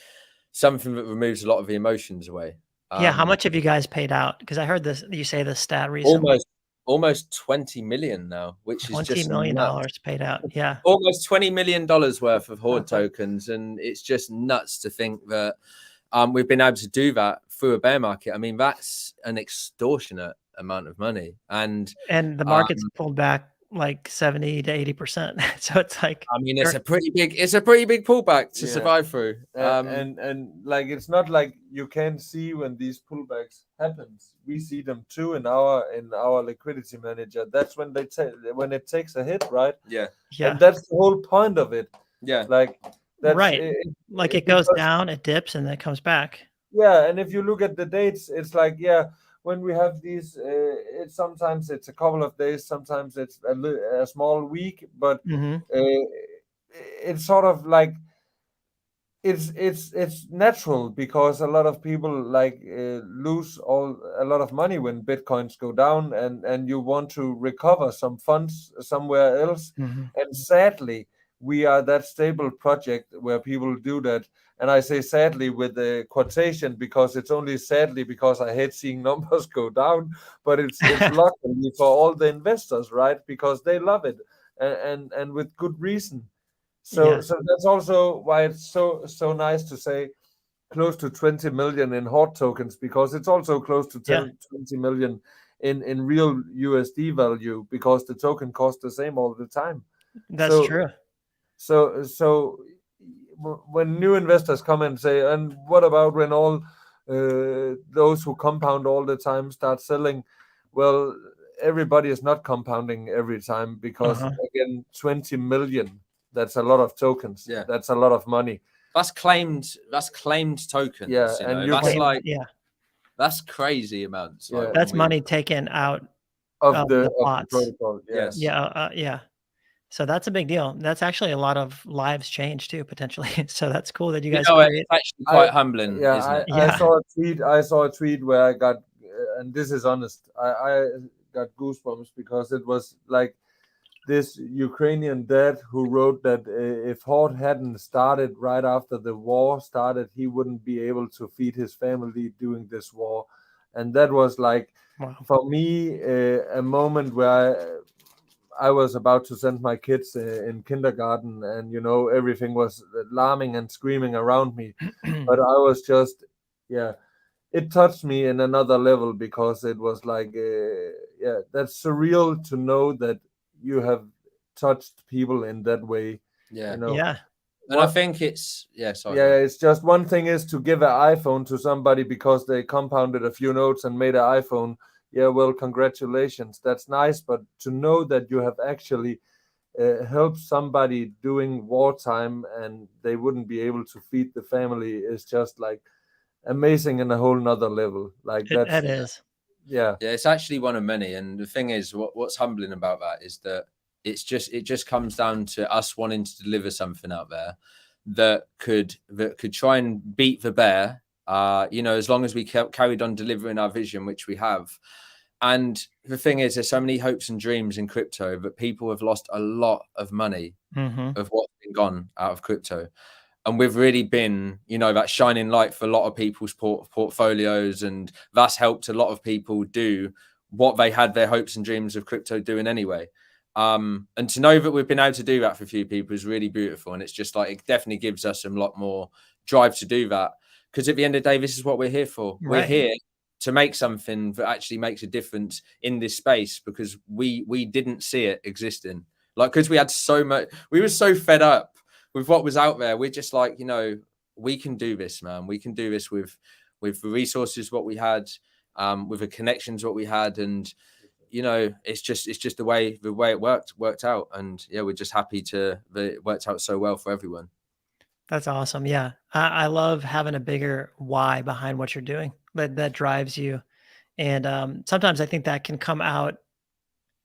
something that removes a lot of the emotions away. Yeah, how much have you guys paid out? Because I heard this, you say the stat recently. Almost 20 million now, which is $20 just million nuts. paid out. Yeah. Almost $20 million worth of Horde tokens, and it's just nuts to think that we've been able to do that through a bear market. I mean, that's an extortionate amount of money, and the market's pulled back like 70 to 80%. So it's like, I mean, it's a pretty big pullback to survive through. And like, it's not like you can see when these pullbacks happens. We see them too in our liquidity manager. That's when when it takes a hit, right? Yeah. And that's the whole point of it. Yeah. Like, that's right. Like it goes down, it dips, and then it comes back. Yeah, and if you look at the dates, it's like, when we have these, sometimes it's a couple of days, sometimes it's a small week, but it's sort of like it's natural, because a lot of people lose a lot of money when bitcoins go down, and you want to recover some funds somewhere else. And sadly, we are that stable project where people do that. And I say sadly with a quotation, because it's only sadly because I hate seeing numbers go down, but it's luckily for all the investors, right? Because they love it, and with good reason. So that's also why it's so nice to say close to 20 million in Horde tokens, because it's also close to 20 million in real USD value, because the token costs the same all the time. That's true. So when new investors come and say, and what about when all those who compound all the time start selling? Well, everybody is not compounding every time, because again, 20 million, that's a lot of tokens. Yeah, that's a lot of money. That's claimed tokens. Yeah, and that's that's crazy amounts. Yeah, that's money taken out of the pots. protocol. Yes. Yeah. So that's a big deal. That's actually a lot of lives changed too, potentially. So that's cool that you guys. It's actually quite humbling, isn't it? I saw a tweet where I got, and this is honest, I got goosebumps, because it was like this Ukrainian dad who wrote that if Horde hadn't started right after the war started, he wouldn't be able to feed his family during this war. And that was like, for me, a moment where I was about to send my kids in kindergarten, and everything was alarming and screaming around me. But I was just, it touched me in another level, because it was like, that's surreal to know that you have touched people in that way. And I think it's it's just, one thing is to give an iPhone to somebody because they compounded a few notes and made an iPhone. Well, congratulations, that's nice. But to know that you have actually helped somebody during wartime, and they wouldn't be able to feed the family, is just like amazing in a whole nother level. Like, that is. Yeah, it's actually one of many. And the thing is, what's humbling about that is that it just comes down to us wanting to deliver something out there that could try and beat the bear, as long as we carried on delivering our vision, which we have. And the thing is, there's so many hopes and dreams in crypto, but people have lost a lot of money of what's been gone out of crypto. And we've really been, that shining light for a lot of people's portfolios, and that's helped a lot of people do what they had their hopes and dreams of crypto doing anyway. And to know that we've been able to do that for a few people is really beautiful. And it's just like, it definitely gives us a lot more drive to do that. Because at the end of the day, this is what we're here for. Right. We're here to make something that actually makes a difference in this space, because we didn't see it existing. Like, because we had so much, we were so fed up with what was out there. We're just like, we can do this, man. We can do this with the resources, what we had, with the connections, what we had. And, it's just the way it worked out. And yeah, we're just happy that it worked out so well for everyone. That's awesome. Yeah. I love having a bigger why behind what you're doing that drives you. And sometimes I think that can come out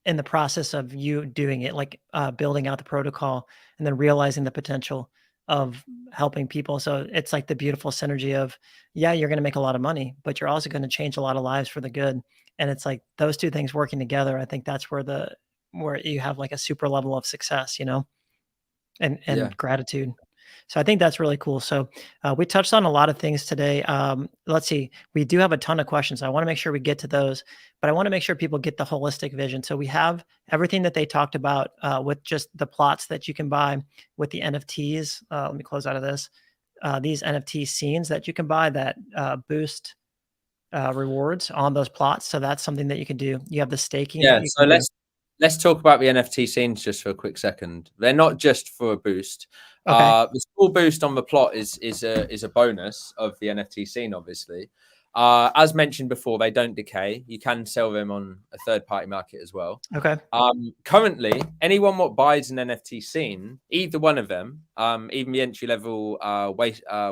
in the process of you doing it, like building out the protocol and then realizing the potential of helping people. So it's like the beautiful synergy of, yeah, you're going to make a lot of money, but you're also going to change a lot of lives for the good. And it's like those two things working together. I think that's where you have like a super level of success, and Yeah. gratitude. So I think that's really cool. So we touched on a lot of things today. Let's see, we do have a ton of questions. I want to make sure we get to those, but I want to make sure people get the holistic vision. So we have everything that they talked about with just the plots that you can buy with the NFTs. Let me close out of this. These NFT scenes that you can buy that boost rewards on those plots. So that's something that you can do. You have the staking that Yeah. you So can do. let's talk about the NFT scenes just for a quick second. They're not just for a boost. Okay. The small boost on the plot is a bonus of the NFT scene, obviously. As mentioned before, they don't decay. You can sell them on a third-party market as well. Okay. Currently, anyone what buys an NFT scene, either one of them, even the entry level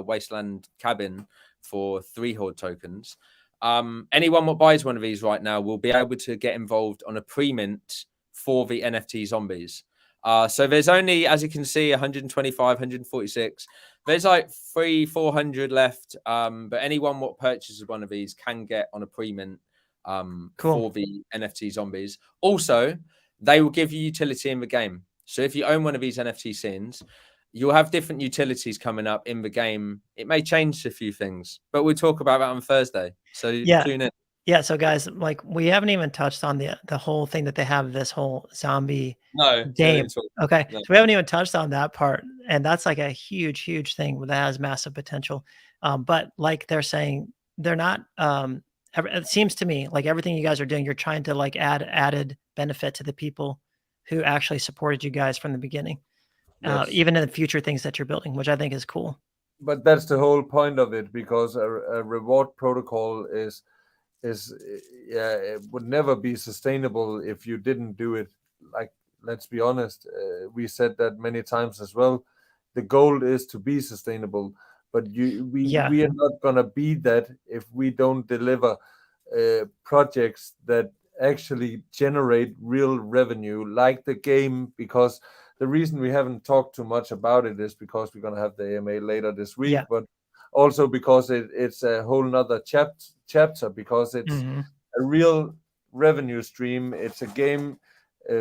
Wasteland cabin for 3 Horde tokens, anyone what buys one of these right now will be able to get involved on a pre-mint for the NFT zombies. So there's only, as you can see, 125, 146. There's like 400 left. But anyone what purchases one of these can get on a pre-mint Cool. for the NFT zombies. Also, they will give you utility in the game. So if you own one of these NFT scenes, you'll have different utilities coming up in the game. It may change a few things, but we'll talk about that on Thursday. So Yeah. tune in. Yeah, so guys, like we haven't even touched on the whole thing that they have this whole zombie No, game. Okay. no. So we haven't even touched on that part. And that's like a huge, huge thing that has massive potential. But like they're saying, they're not it seems to me like everything you guys are doing, you're trying to like add added benefit to the people who actually supported you guys from the beginning. Yes. Even in the future things that you're building, which I think is cool. But that's the whole point of it, because a reward protocol is yeah, it would never be sustainable if you didn't do it. Like, let's be honest, we said that many times as well. The goal is to be sustainable, but Yeah. we are not gonna be that if we don't deliver projects that actually generate real revenue, like the game. Because the reason we haven't talked too much about it is because we're gonna have the AMA later this week, Yeah. but also because it's a whole nother chapter, because it's Hmm. a real revenue stream. It's a game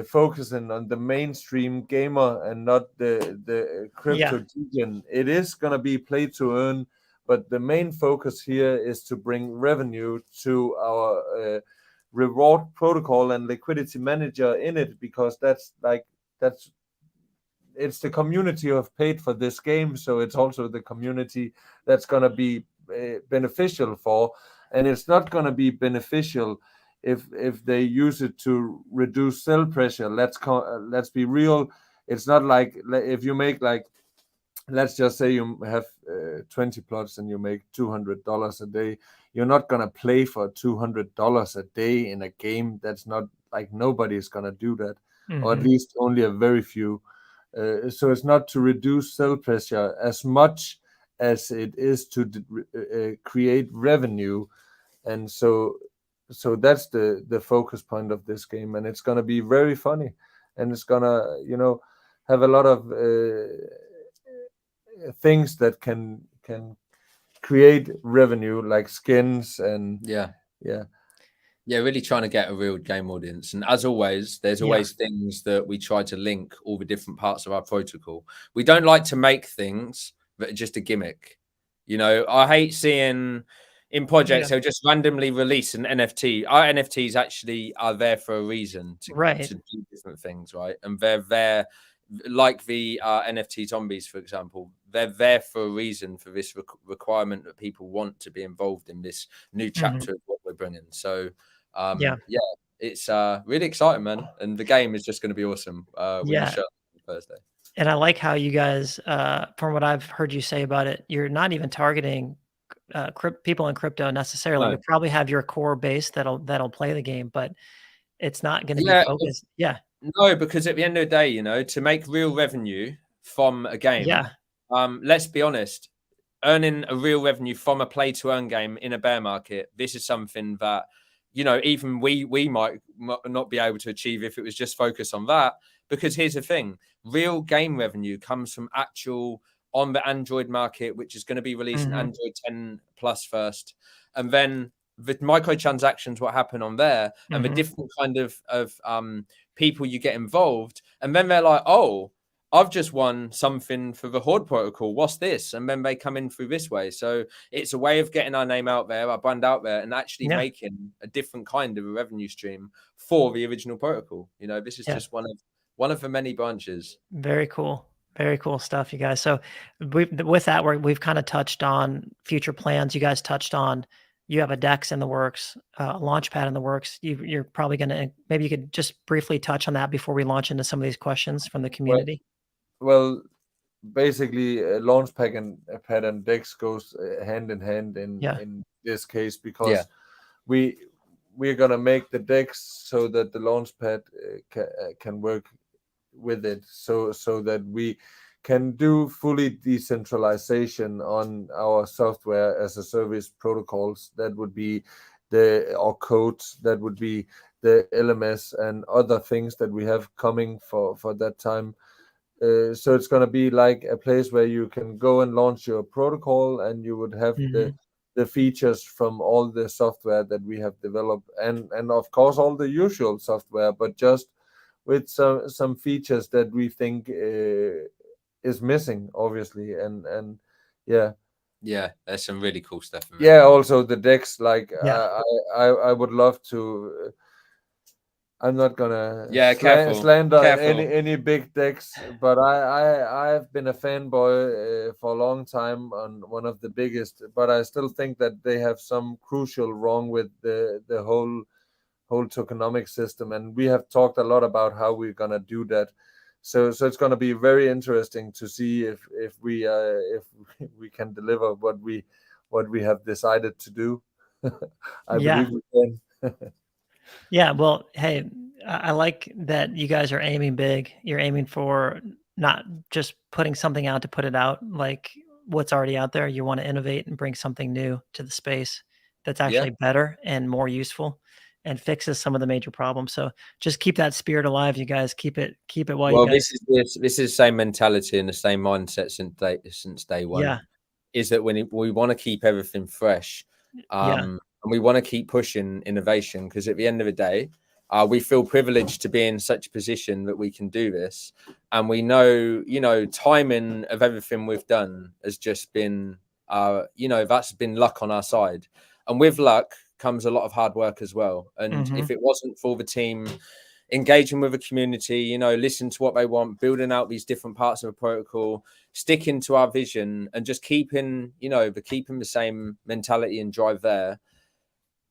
focusing on the mainstream gamer and not the crypto degen. It is going to be play to earn, but the main focus here is to bring revenue to our reward protocol and liquidity manager in it, because that's it's the community who have paid for this game, so it's also the community that's going to be beneficial for. And it's not going to be beneficial if they use it to reduce sell pressure. Let's be real. It's not like if you make, like, let's just say you have 20 plots and you make $200 a day. You're not going to play for $200 a day in a game. That's not, like, nobody's going to do that, or at least only a very few. So it's not to reduce sell pressure as much as it is to create revenue. And so that's the focus point of this game, and it's going to be very funny, and it's going to have a lot of things that can create revenue, like skins and Yeah. yeah. Really trying to get a real game audience. And as always, there's always things that we try to link all the different parts of our protocol. We don't like to make things that are just a gimmick. I hate seeing in projects they'll just randomly release an NFT. Our NFTs actually are there for a reason to do different things, right? And they're there, like the NFT zombies, for example. They're there for a reason, for this requirement that people want to be involved in this new chapter of what we're bringing. So it's really exciting, man, and the game is just going to be awesome when you show up on Thursday. And I like how you guys, from what I've heard you say about it, you're not even targeting people in crypto necessarily. No. You probably have your core base that'll play the game, but it's not going to be focused. No, because at the end of the day, to make real revenue from a game, let's be honest, earning a real revenue from a play to earn game in a bear market, this is something that, you know, even we might not be able to achieve if it was just focused on that. Because here's the thing, real game revenue comes from actual on the Android market, which is going to be releasing Android 10 plus first. And then the microtransactions, what happen on there, and the different kind of people you get involved. And then they're like, oh, I've just won something for the Horde protocol. What's this? And then they come in through this way. So it's a way of getting our name out there, our brand out there, and actually making a different kind of a revenue stream for the original protocol. You know, this is just one of the many branches. Very cool. Very cool stuff, you guys. So with that, we've kind of touched on future plans. You guys touched on, you have a DEX in the works, a Launchpad in the works. You're probably going to, maybe you could just briefly touch on that before we launch into some of these questions from the community. Well, basically, Launchpad and DEX goes hand in hand in this case, because we're gonna make the DEX so that the Launchpad can work with it, so that we can do fully decentralization on our software as a service protocols. That would be our codes, that would be the LMS and other things that we have coming for that time. So it's going to be like a place where you can go and launch your protocol, and you would have the features from all the software that we have developed, and of course all the usual software, but just with some features that we think is missing, obviously, and there's some really cool stuff. Also the DEX, like I would love to. I'm not gonna slander any big DEX, but I've been a fanboy for a long time on one of the biggest. But I still think that they have some crucial wrong with the whole tokenomic system, and we have talked a lot about how we're gonna do that. So it's gonna be very interesting to see if we can deliver what we have decided to do. I believe we can. Yeah, well, hey, I like that you guys are aiming big. You're aiming for not just putting something out to put it out, like what's already out there. You want to innovate and bring something new to the space that's actually better and more useful and fixes some of the major problems. So just keep that spirit alive, you guys. Keep it while you guys. This is the same mentality and the same mindset since day one. Yeah. Is that when we want to keep everything fresh. And we want to keep pushing innovation, because at the end of the day, we feel privileged to be in such a position that we can do this. And we know, you know, timing of everything we've done has just been, you know, that's been luck on our side. And with luck comes a lot of hard work as well. And if it wasn't for the team engaging with the community, you know, listen to what they want, building out these different parts of the protocol, sticking to our vision, and just keeping the same mentality and drive there,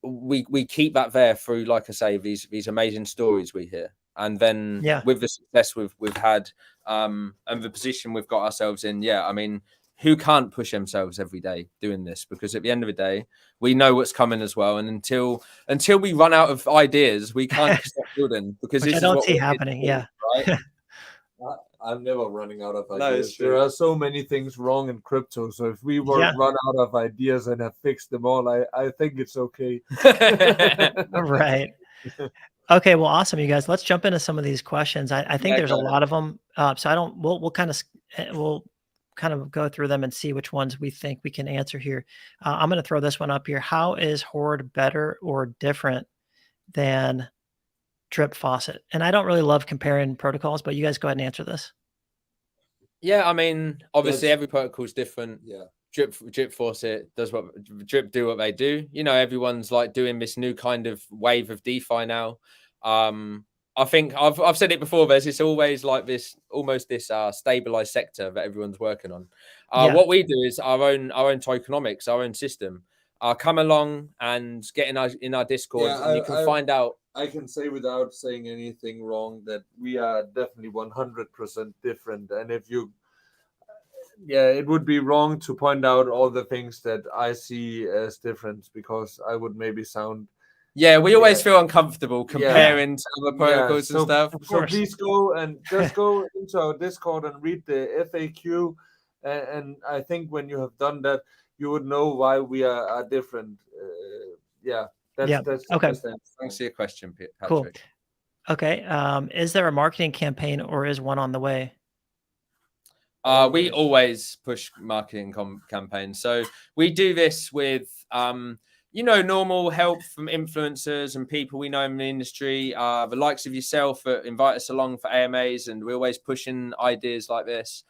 we keep that there through, like I say, these amazing stories we hear. And then with the success we've had, and the position we've got ourselves in, I mean, who can't push themselves every day doing this? Because at the end of the day, we know what's coming as well. And until we run out of ideas, we can't stop building, because Which this I is don't what see happening. Right? I'm never running out of ideas. There are so many things wrong in crypto. So if we run out of ideas and have fixed them all, I think it's okay. Right. Okay. Well, awesome, you guys. Let's jump into some of these questions. I think there's a lot of them. So we'll kind of go through them and see which ones we think we can answer here. I'm going to throw this one up here. How is Horde better or different than Drip Faucet? And I don't really love comparing protocols, but you guys go ahead and answer this. Yeah, I mean, obviously every protocol is different. Yeah, Drip Faucet does what Drip do what they do. You know, everyone's like doing this new kind of wave of DeFi now. I think I've said it before. It's always like this, almost this stabilized sector that everyone's working on. What we do is our own tokenomics, our own system. Come along and get in our Discord, and you can find out. I can say without saying anything wrong that we are definitely 100% different. And if you, it would be wrong to point out all the things that I see as different, because I would maybe sound. Yeah, we always feel uncomfortable comparing to other protocols and stuff. So please go into our Discord and read the FAQ and I think when you have done that, you would know why we are different. Yeah, Yeah. that's Okay. the answer. Thanks for your question, Cool. Patrick. Okay. Is there a marketing campaign or is one on the way? We always push marketing campaigns. So we do this with, normal help from influencers and people we know in the industry, the likes of yourself that invite us along for AMAs, and we're always pushing ideas like this.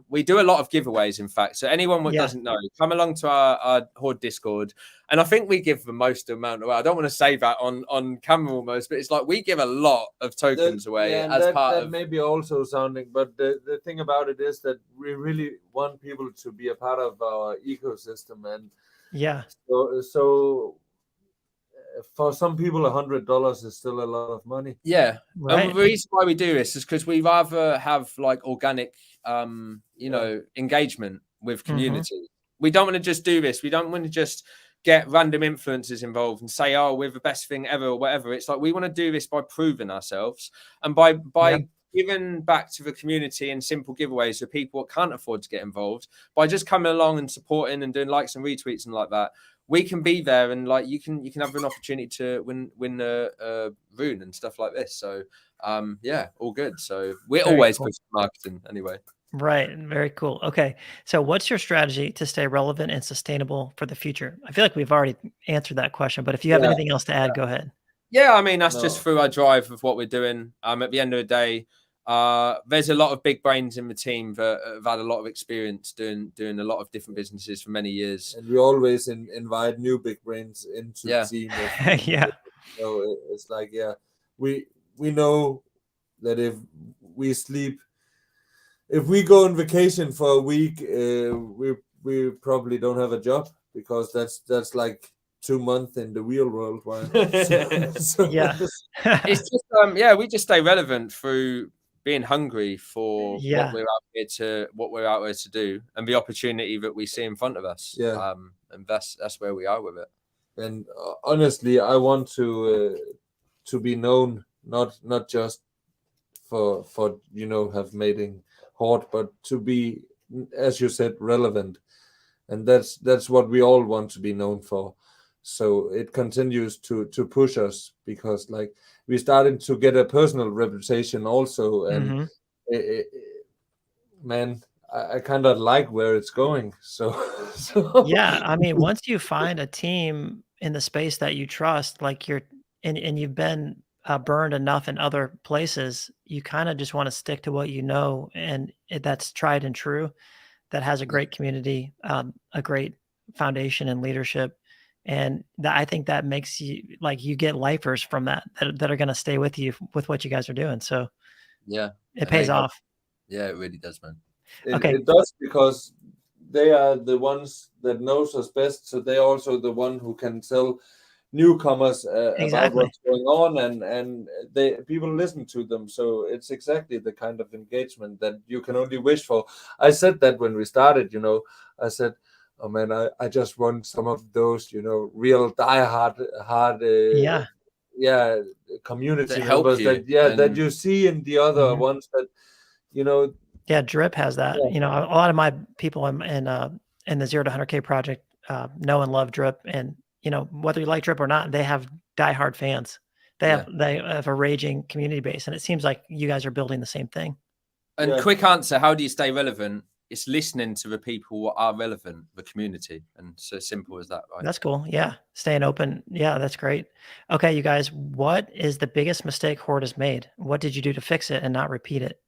We do a lot of giveaways, in fact. So anyone that doesn't know, come along to our Horde Discord. And I think we give the most amount away. I don't want to say that on camera almost, but it's like we give a lot of tokens away as part of... may be also sounding, but the thing about it is that we really want people to be a part of our ecosystem. And so for some people, $100 is still a lot of money. Yeah. Right. And the reason why we do this is because we rather have like organic, engagement with community. We don't want to just do this. We don't want to just get random influencers involved and say, oh, we're the best thing ever or whatever. It's like we want to do this by proving ourselves and by giving back to the community in simple giveaways for people that can't afford to get involved, by just coming along and supporting and doing likes and retweets and like that. We can be there, and like you can have an opportunity to win a rune and stuff like this. So all good. So we're always pushing marketing anyway. Right. Very cool. Okay. So what's your strategy to stay relevant and sustainable for the future? I feel like we've already answered that question, but if you have anything else to add, go ahead. Yeah, I mean, that's just through our drive of what we're doing. At the end of the day, there's a lot of big brains in the team that have had a lot of experience doing a lot of different businesses for many years. And we always invite new big brains into the team. So it's like, we know that if we go on vacation for a week, we probably don't have a job, because that's like 2 months in the real world. It's just we just stay relevant through being hungry for what we're out here to do, and the opportunity that we see in front of us. And that's where we are with it. And honestly, I want to be known, not just for have making Horde, but to be, as you said, relevant. And that's what we all want to be known for. So it continues to push us, because like we started to get a personal reputation also, and man, I kind of like where it's going. So I mean, once you find a team in the space that you trust, like and you've been burned enough in other places, you kind of just want to stick to what you know, and that's tried and true, that has a great community, a great foundation and leadership. And I think that makes you get lifers from that are going to stay with you with what you guys are doing. So it pays off. Yeah, it really does, man. It does, because they are the ones that knows us best. So they're also the one who can tell newcomers about what's going on, and people listen to them. So it's exactly the kind of engagement that you can only wish for. I said that when we started, I said, oh man, I just want some of those, real diehard community members that you see in the other ones that, Drip has that. A lot of my people in the 0 to 100K project know and love Drip, and whether you like Drip or not, they have diehard fans. They have a raging community base, and it seems like you guys are building the same thing. And quick answer: how do you stay relevant? It's listening to the people who are relevant, the community, and so simple as that, right? That's cool. Yeah, staying open. Yeah, that's great. Okay, you guys, what is the biggest mistake Horde has made? What did you do to fix it and not repeat it?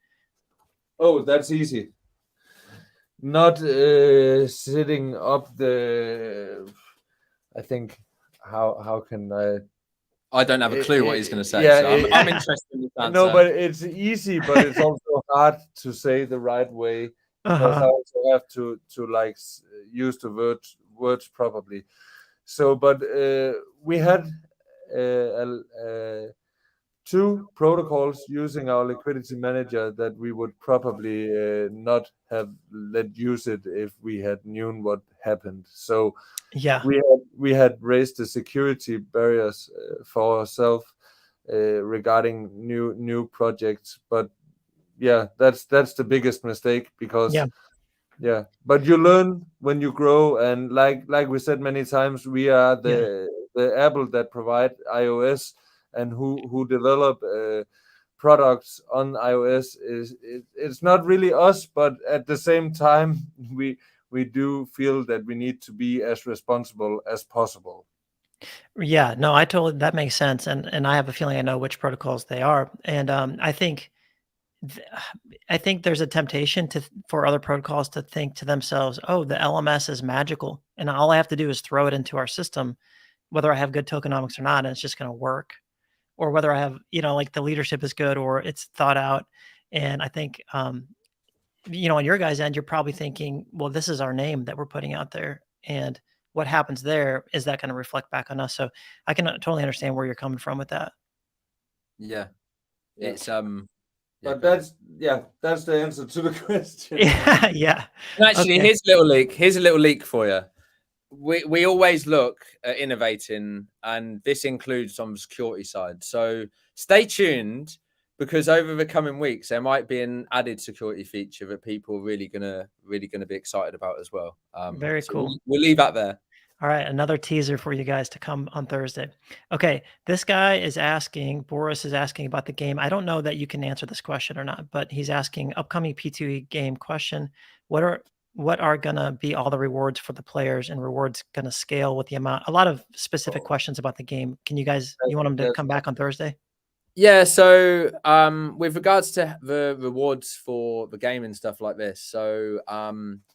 Oh, that's easy. Not sitting up I think, how can I don't have a clue what he's going to say. I'm interested in this answer. No, but it's easy, but it's also hard to say the right way. Because I also have to like use the words properly. So, but we had 2 protocols using our liquidity manager that we would probably not have let use it if we had known what happened. So we had raised the security barriers for ourselves regarding new projects, but that's the biggest mistake, because Yeah, but you learn when you grow, and like we said many times, we are the Apple that provide iOS, and who develop products on iOS. It's not really us, but at the same time, we do feel that we need to be as responsible as possible. Yeah, no, I totally that makes sense, and I have a feeling I know which protocols they are, and th- I think there's a temptation for other protocols to think to themselves, "Oh, the LMS is magical, and all I have to do is throw it into our system, whether I have good tokenomics or not, and it's just going to work." Or whether I have, like the leadership is good or it's thought out. And I think, on your guys' end, you're probably thinking, well, this is our name that we're putting out there. And what happens there is that going to reflect back on us. So I can totally understand where you're coming from with that. Yeah. Yeah. It's But that's the answer to the question. Yeah. Yeah. And actually, Okay. here's a little leak. Here's a little leak for you. We always look at innovating, and this includes on the security side. So stay tuned, because over the coming weeks there might be an added security feature that people are really gonna be excited about as well. Very So cool. we'll leave that there. All right, another teaser for you guys to come on Thursday. Okay, this guy is asking, Boris is asking about the game. I don't know that you can answer this question or not, but he's asking upcoming P2E game question. What are gonna be all the rewards for the players, and rewards gonna scale with the amount? A lot of specific questions about the game. Can you want him to come back on Thursday? Yeah, so with regards to the rewards for the game and stuff like this, so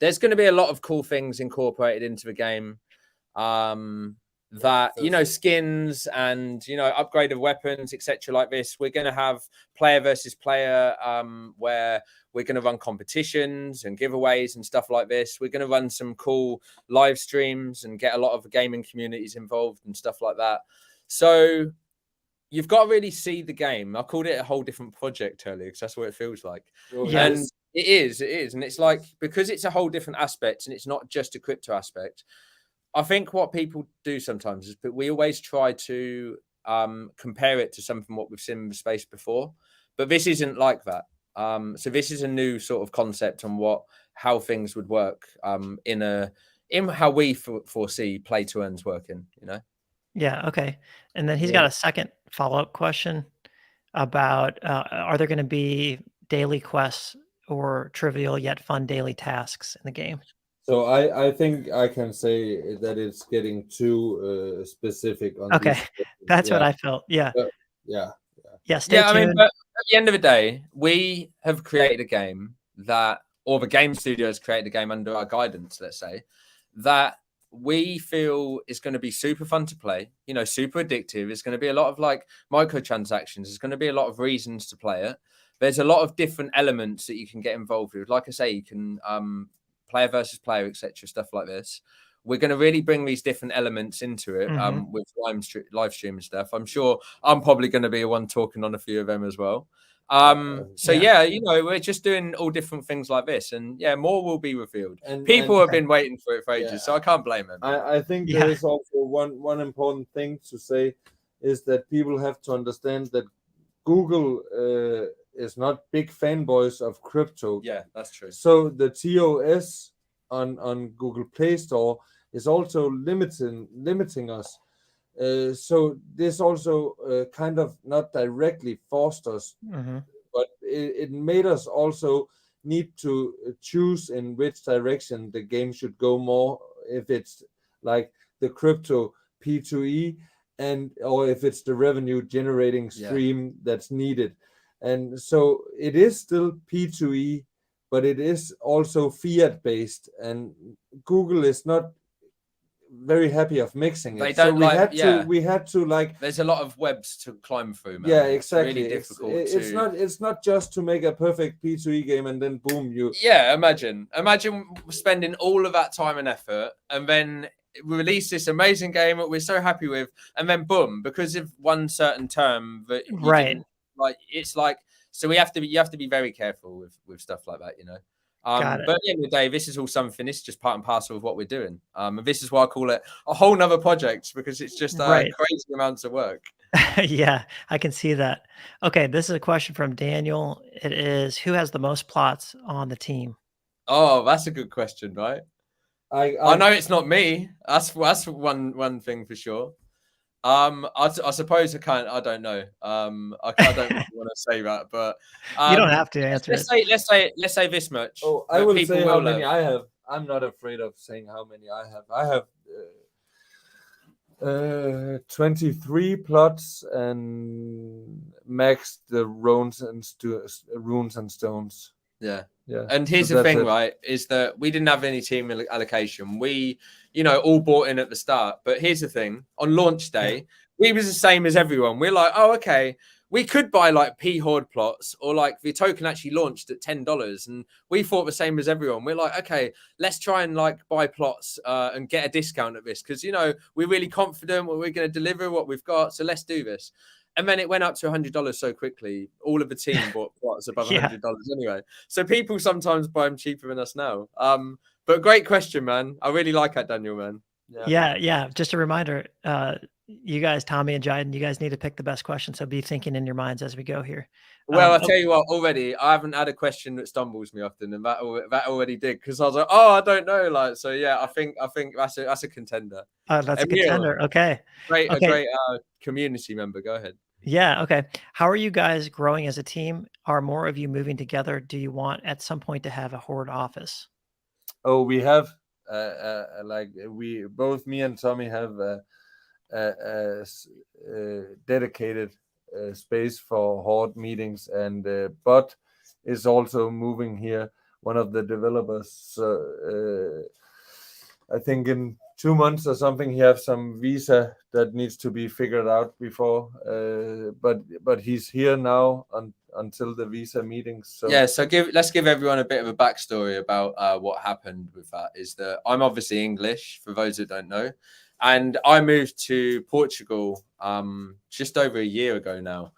there's going to be a lot of cool things incorporated into the game. That skins and upgraded weapons, etc. like this. We're going to have player versus player, where we're going to run competitions and giveaways and stuff like this. We're going to run some cool live streams and get a lot of the gaming communities involved and stuff like that. So you've got to really see the game. I called it a whole different project earlier because that's what it feels like. Yes. And it is. And it's like, because it's a whole different aspect and it's not just a crypto aspect. I think what people do sometimes is that we always try to compare it to something what we've seen in the space before, but this isn't like that. So this is a new sort of concept on how things would work in how we foresee play to earns working. Yeah. Okay. And then he's got a second follow-up question about are there going to be daily quests or trivial yet fun daily tasks in the game? So I think I can say that it's getting too specific on Okay, these questions. that's what I felt. Yeah. Stay tuned. I mean, but at the end of the day, we have created a game or the game studio has created a game under our guidance, let's say, that we feel is going to be super fun to play, super addictive. It's going to be a lot of like microtransactions. There's going to be a lot of reasons to play it. There's a lot of different elements that you can get involved with. Like I say, you can player versus player, etc., stuff like this. We're going to really bring these different elements into it with live stream and stuff. I'm sure I'm probably going to be the one talking on a few of them as well. We're just doing all different things like this, and more will be revealed. And people have been waiting for it for ages, so I can't blame them. I think there is also one important thing to say is that people have to understand that Google is not big fanboys of crypto. Yeah, that's true. So the TOS on Google Play Store is also limiting us. So this also kind of not directly forced us, but it made us also need to choose in which direction the game should go more, if it's like the crypto P2E or if it's the revenue generating stream that's needed. And so it is still P2E, but it is also fiat based, and Google is not very happy of mixing it. They don't we had to like there's a lot of webs to climb through, man. Yeah, exactly. It's really difficult. It's not just to make a perfect P2E game and then boom, you imagine spending all of that time and effort and then release this amazing game that we're so happy with, and then boom, because of one certain term that it's like, so you have to be very careful with stuff like that, But at the end of the day, this is all something. This is just part and parcel of what we're doing. And this is why I call it a whole nother project, because it's just crazy amounts of work. Yeah, I can see that. Okay, this is a question from Daniel. It is, who has the most plots on the team? Oh, that's a good question, right? I know it's not me. That's one thing for sure. I suppose I can't. I don't know. I don't really want to say that, but You don't have to answer let's it. let's say this much. Oh, I that will people say how will many love. I have. I'm not afraid of saying how many I have. I have 23 plots and max the runes and stones. Yeah. Yeah. And So here's the that's thing, it. right? Is that we didn't have any team allocation. We, all bought in at the start. But here's the thing: on launch day, we was the same as everyone. We're like, oh, okay, we could buy like P Horde plots, or like the token actually launched at $10, and we thought the same as everyone. We're like, okay, let's try and like buy plots and get a discount at this because we're really confident what we're going to deliver, what we've got. So let's do this. And then it went up to $100 so quickly. All of the team bought plots above Yeah. $100 anyway. So people sometimes buy them cheaper than us now. But great question, man. I really like that, Daniel, man. Yeah. Just a reminder, you guys, Tommy and Jiden, you guys need to pick the best question. So be thinking in your minds as we go here. Well, I'll tell you what, already, I haven't had a question that stumbles me often, and that already did, because I was like, oh, I don't know. Like, so yeah, I think that's a contender. That's a Emil, contender. Okay. a great community member. Go ahead. Yeah. Okay. How are you guys growing as a team? Are more of you moving together? Do you want at some point to have a Horde office? Oh, we have like both me and Tommy have dedicated space for Horde meetings, and Bot is also moving here. One of the developers. I think in 2 months or something, he have some visa that needs to be figured out before. But he's here now until the visa meetings. So yeah, so let's give everyone a bit of a backstory about what happened with that. Is that I'm obviously English, for those that don't know, and I moved to Portugal just over a year ago now.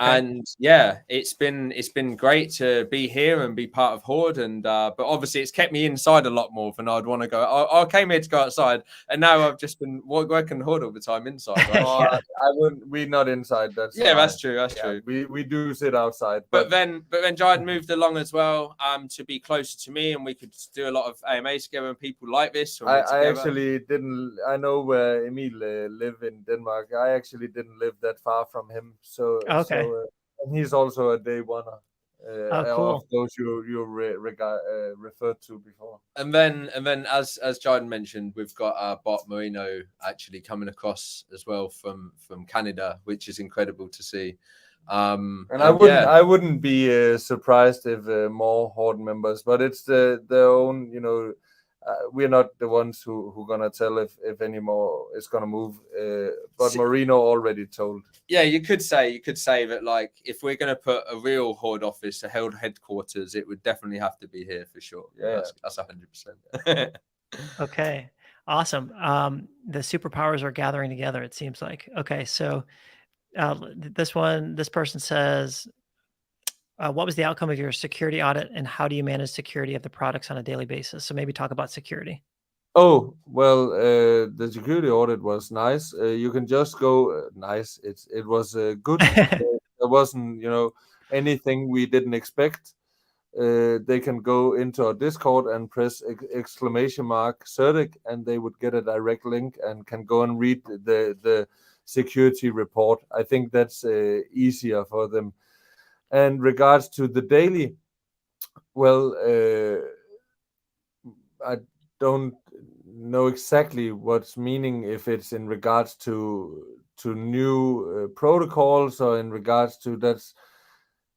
Okay. And yeah, it's been great to be here and be part of Horde, and but obviously it's kept me inside a lot more than I'd want to go. I came here to go outside, and now I've just been working Horde all the time inside. Right? Yeah. I wouldn't. We're not inside. That's Yeah, fine. that's true. That's true. We do sit outside, But then Jiden moved along as well to be closer to me, and we could do a lot of AMAs together, and people like this. When we're I together. actually didn't. I know where Emil live in Denmark. I actually didn't live that far from him. So Okay. and he's also a day oneer. Oh, cool. Of those you referred to before. And then as Jiden mentioned, we've got our bot Marino actually coming across as well from Canada, which is incredible to see. And I wouldn't be surprised if more Horde members, but it's their own, we're not the ones who gonna tell if any more is gonna move. But Marino already told. Yeah, you could say that, like, if we're gonna put a real Horde office, a Horde headquarters, it would definitely have to be here for sure. Yeah, that's 100%. Okay, awesome. The superpowers are gathering together, it seems like. Okay, so this person says, what was the outcome of your security audit, and how do you manage security of the products on a daily basis? So maybe talk about security. Oh, well, the security audit was nice. You can just go nice. It was good. There wasn't, anything we didn't expect. They can go into our Discord and press exclamation mark CERTIC, and they would get a direct link and can go and read the security report. I think that's easier for them. And regards to the daily, well, I don't know exactly what's meaning, if it's in regards to new protocols or in regards to that's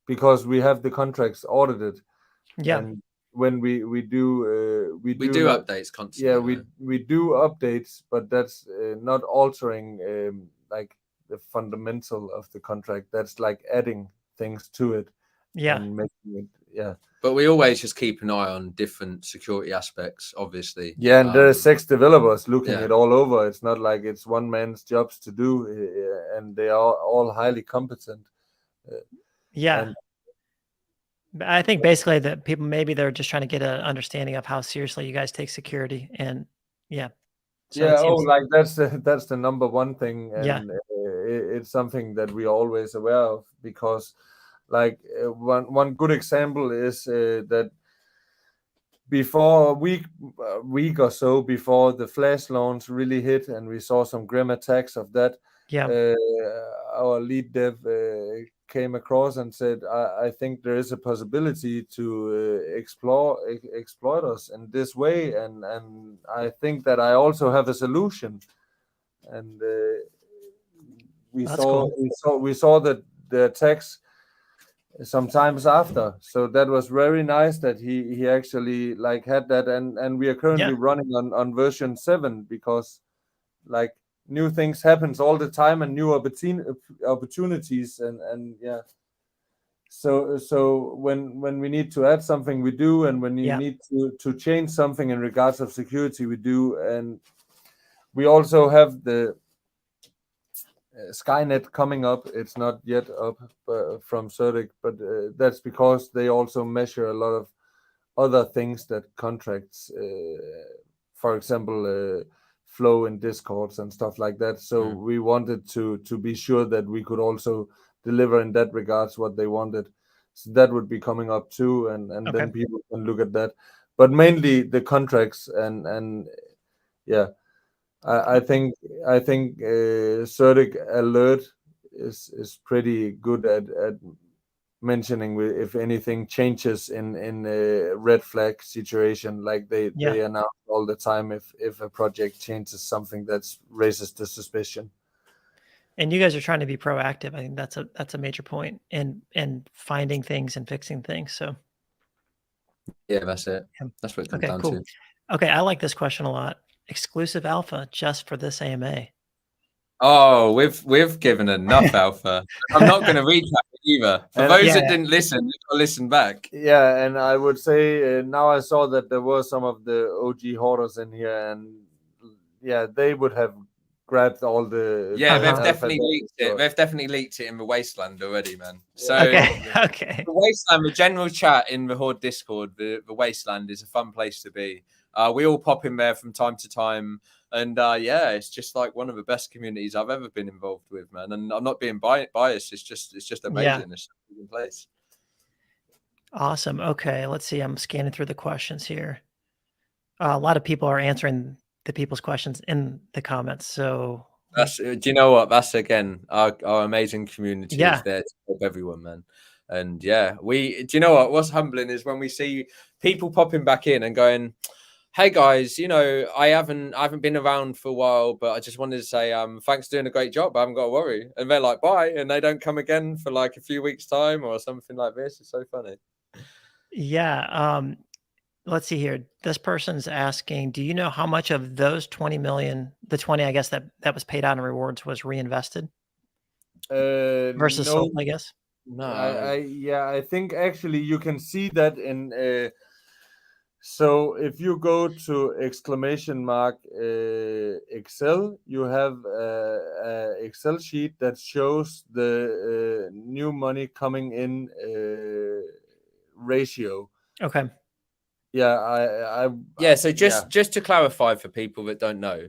because we have the contracts audited. Yeah. And when we do we do updates constantly. Yeah, we do updates, but that's not altering like the fundamental of the contract. That's like adding things to it. Yeah. And making it, yeah. But we always just keep an eye on different security aspects, obviously. Yeah, and there's 6 developers looking yeah. it all over. It's not like it's one man's jobs to do, and they are all highly competent. Yeah. I think basically that people, maybe they're just trying to get an understanding of how seriously you guys take security, and yeah. So yeah, like that's the number one thing, and yeah. It's something that we are always aware of, because like one good example is that before a week or so before the flash launch really hit, and we saw some grim attacks of that. Yeah. Our lead dev came across and said, I think there is a possibility to exploit us in this way, and I think that I also have a solution. And we That's saw cool. we saw that the attacks sometimes after, so that was very nice that he actually like had that, and we are currently Yeah. running on version 7, because like new things happens all the time and new opportunities, and yeah. So when we need to add something, we do, and when you Yeah. need to change something in regards of security, we do. And we also have the Skynet coming up. It's not yet up from Certic, but that's because they also measure a lot of other things that contracts, for example, flow in discords and stuff like that. So we wanted to be sure that we could also deliver in that regards what they wanted. So that would be coming up too, and Okay. then people can look at that. But mainly the contracts, and yeah. I think Certic Alert is pretty good at mentioning if anything changes in a red flag situation, like they announce all the time if a project changes something that raises the suspicion. And you guys are trying to be proactive. I think that's a major point in finding things and fixing things. So yeah, that's it. That's what it comes okay, down cool. to. Okay, I like this question a lot. Exclusive alpha just for this AMA. Oh, we've given enough alpha. I'm not going to recap it either. For those that didn't listen, you've got to listen back. Yeah, and I would say now I saw that there were some of the OG hoarders in here, and yeah, they would have grabbed all the. Yeah, they've definitely leaked it. They've definitely leaked it in the Wasteland already, man. So okay. The Wasteland, the general chat in the Horde Discord, the Wasteland is a fun place to be. We all pop in there from time to time. And yeah, it's just like one of the best communities I've ever been involved with, man. And I'm not being biased. It's just amazing. It's a good place. Awesome. Okay, let's see. I'm scanning through the questions here. A lot of people are answering the people's questions in the comments. So that's, do you know what? That's again our amazing community is there to help everyone, man. And yeah, do you know what? What's humbling is when we see people popping back in and going, hey guys, you know, I haven't been around for a while, but I just wanted to say thanks for doing a great job. I haven't got to worry. And they're like, bye, and they don't come again for like a few weeks' time or something like this. It's so funny. Yeah. Let's see here. This person's asking, do you know how much of those 20 million, the 20, I guess, that was paid out in rewards was reinvested? Versus sold, I guess. No. I think actually you can see that in so if you go to exclamation mark Excel, you have a Excel sheet that shows the new money coming in ratio. Okay. Yeah, So just to clarify for people that don't know,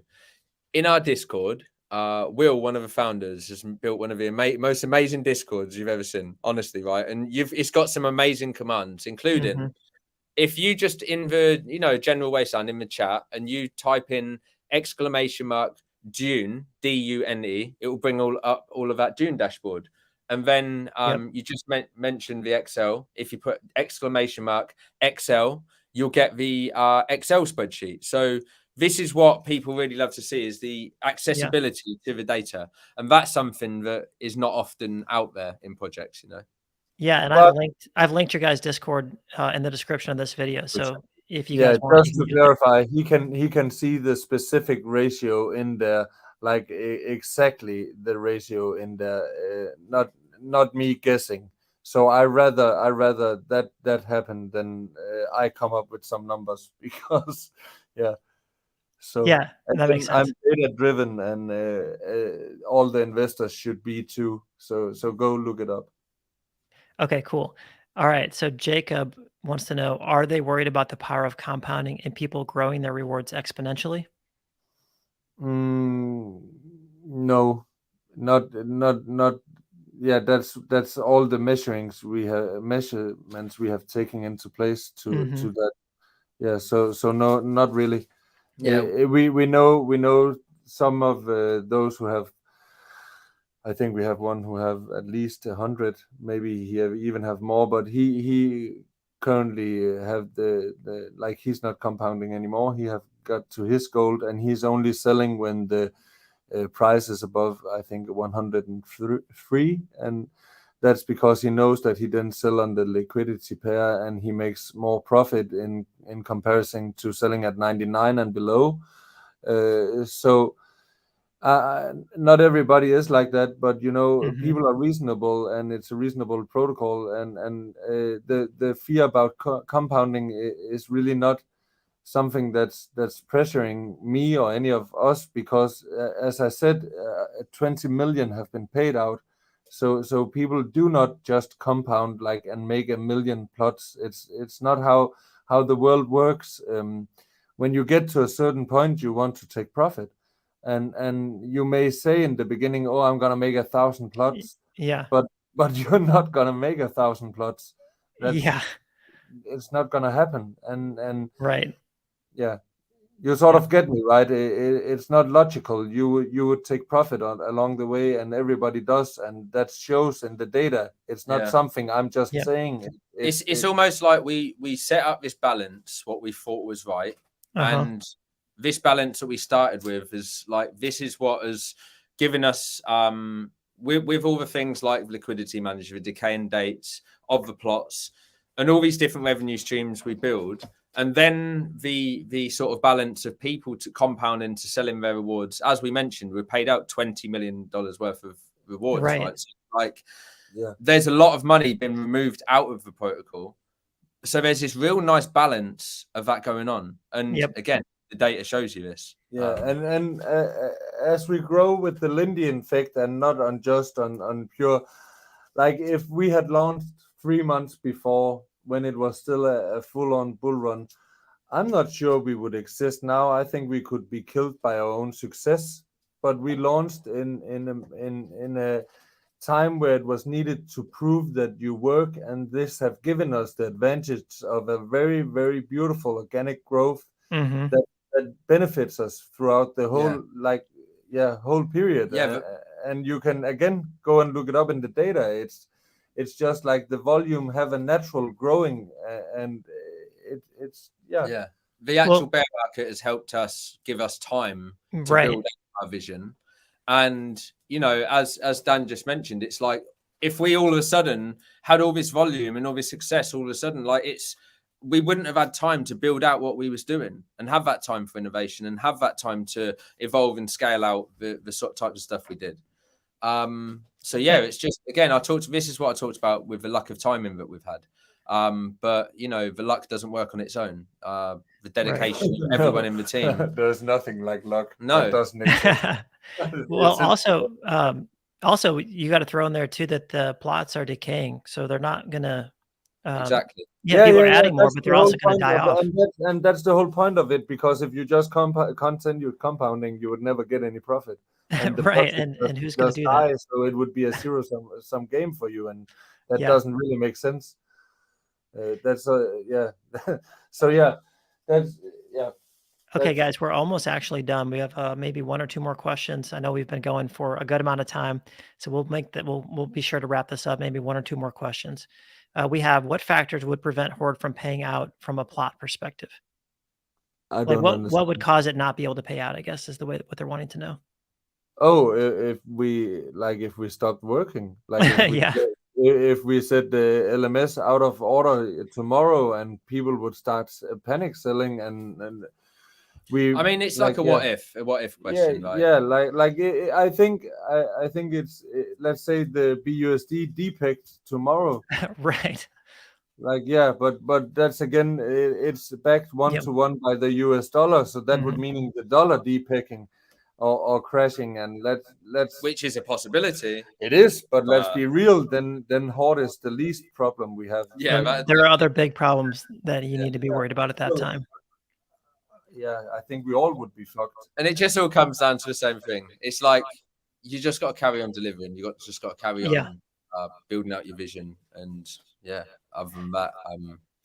in our Discord, Will, one of the founders, has built one of the most amazing Discords you've ever seen, honestly, right? And it's got some amazing commands, including if you just in the general wasteland in the chat and you type in exclamation mark Dune, DUNE, it will bring all of that Dune dashboard. And then you just mentioned the Excel. If you put exclamation mark Excel, you'll get the Excel spreadsheet. So this is what people really love to see, is the accessibility to the data. And that's something that is not often out there in projects, you know. Yeah, and I've linked your guys' Discord in the description of this video. So if you guys want, just to clarify, he can see the specific ratio in there, like exactly the ratio in there, not me guessing. So I rather that happen than I come up with some numbers, because So that makes sense. I'm data driven, and all the investors should be too. So go look it up. Okay, cool. All right. So Jacob wants to know, are they worried about the power of compounding and people growing their rewards exponentially? No, not. Yeah, that's all the measurements we have taken into place to that. Yeah, so no, not really. Yeah. We know some of those who have. I think we have one who have at least 100. Maybe even have more, but he currently have the like he's not compounding anymore. He have got to his goal, and he's only selling when the price is above, I think, 103, and that's because he knows that he didn't sell on the liquidity pair, and he makes more profit in comparison to selling at 99 and below. So not everybody is like that, but people are reasonable, and it's a reasonable protocol, and the fear about compounding is really not something that's pressuring me or any of us, because as I said, 20 million have been paid out, so people do not just compound like and make a million plots. It's not how the world works. When you get to a certain point, you want to take profit, and you may say in the beginning, oh, I'm gonna make 1,000 plots, Yeah. but you're not gonna make 1,000 plots. That's Yeah. It's not gonna happen, and Right. yeah, you sort Yeah. of get me, right? It's not logical. You would take profit along the way, and everybody does, and that shows in the data. It's not Yeah. something I'm just Yeah. saying. It's almost like we set up this balance, what we thought was right, and this balance that we started with is like, this is what has given us with all the things like liquidity manager, the decaying dates of the plots, and all these different revenue streams we build, and then the sort of balance of people to compound into selling their rewards. As we mentioned, we paid out $20 million worth of rewards, Right. right? So like, Yeah. there's a lot of money being removed out of the protocol. So there's this real nice balance of that going on. And again, the data shows you this. Yeah, and as we grow with the Lindy effect, and not on just on pure, like if we had launched 3 months before, when it was still a full-on bull run, I'm not sure we would exist now. I think we could be killed by our own success. But we launched in a time where it was needed to prove that you work, and this have given us the advantage of a very, very beautiful organic growth that, that benefits us throughout the whole whole period. And you can again go and look it up in the data. It's just like the volume have a natural growing, and it's The actual bear market has helped us, give us time to build our vision. And as Dan just mentioned, it's like, if we all of a sudden had all this volume and all this success, all of a sudden, like, we wouldn't have had time to build out what we was doing, and have that time for innovation, and have that time to evolve and scale out the sort of types of stuff we did. So yeah, it's just, again, this is what I talked about with the lack of timing that we've had. But the luck doesn't work on its own. The dedication of everyone in the team. There's nothing like luck. No. That doesn't exist. Well, also you got to throw in there too that the plots are decaying, so they're not gonna. Exactly. People are adding more, but they're also going to die off. And that's the whole point of it, because if you just continued compounding, you would never get any profit. And right, and who's going to do that? So it would be a zero-sum game for you, and that doesn't really make sense. Okay, guys, we're almost actually done. We have maybe one or two more questions. I know we've been going for a good amount of time, so we'll make that. We'll be sure to wrap this up. Maybe one or two more questions. We have, what factors would prevent Horde from paying out from a plot perspective? What would cause it not be able to pay out, I guess, is what they're wanting to know. Oh, if we stopped working, like if we set the LMS out of order tomorrow, and people would start panic selling, and it's like a what if question. I think it's, let's say the BUSD depegged tomorrow. Right. But that's again, it's backed 1-to-1 by the US dollar, so that would mean the dollar depegging or crashing, and let's which is a possibility. It is, but let's be real. Then Horde is the least problem we have. Yeah, there are other big problems that you need to be worried about at that time. Yeah, I think we all would be fucked. And it just all comes down to the same thing. It's like, you just got to carry on delivering. Just got to carry on building out your vision. And other than that,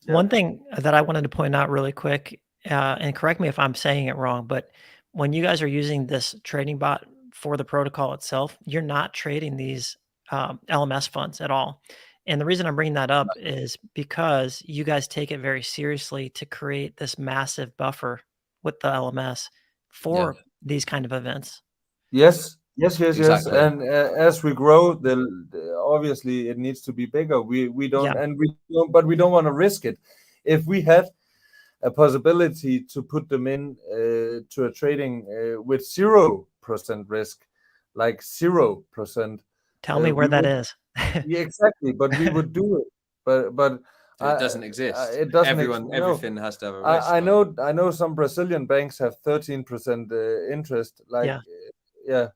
One thing that I wanted to point out really quick, and correct me if I'm saying it wrong, but when you guys are using this trading bot for the protocol itself, you're not trading these LMS funds at all. And the reason I'm bringing that up is because you guys take it very seriously to create this massive buffer with the LMS for these kind of events. Yes, yes. Exactly. And as we grow, obviously it needs to be bigger. We don't, Yeah. and we don't, but we don't want to risk it. If we had a possibility to put them in to a trading with 0% risk, like 0%. Tell me where that is. Yeah, exactly. But we would do it. But it doesn't exist. It doesn't. Everything has to have a risk. I know some Brazilian banks have 13% interest. Like, yeah,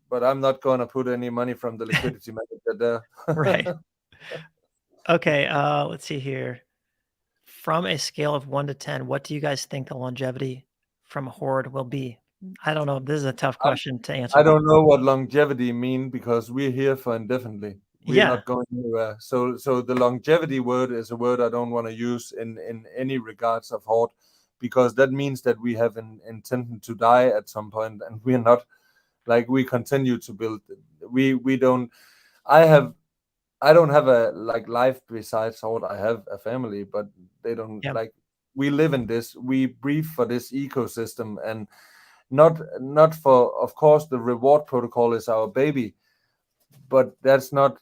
but I'm not going to put any money from the liquidity manager there. Right. Okay. Let's see here. From a scale of 1 to 10, what do you guys think the longevity from Horde will be? I don't know. This is a tough question to answer. I don't know what longevity mean because we're here for indefinitely. We're not going anywhere. So the longevity word is a word I don't want to use in any regards of Horde, because that means that we have an intention to die at some point, and we're not. Like, we continue to build. We don't. I don't have a life besides Horde. I have a family, but they don't. Like, we live in this. We breathe for this ecosystem, and not for, of course, the reward protocol is our baby, but that's not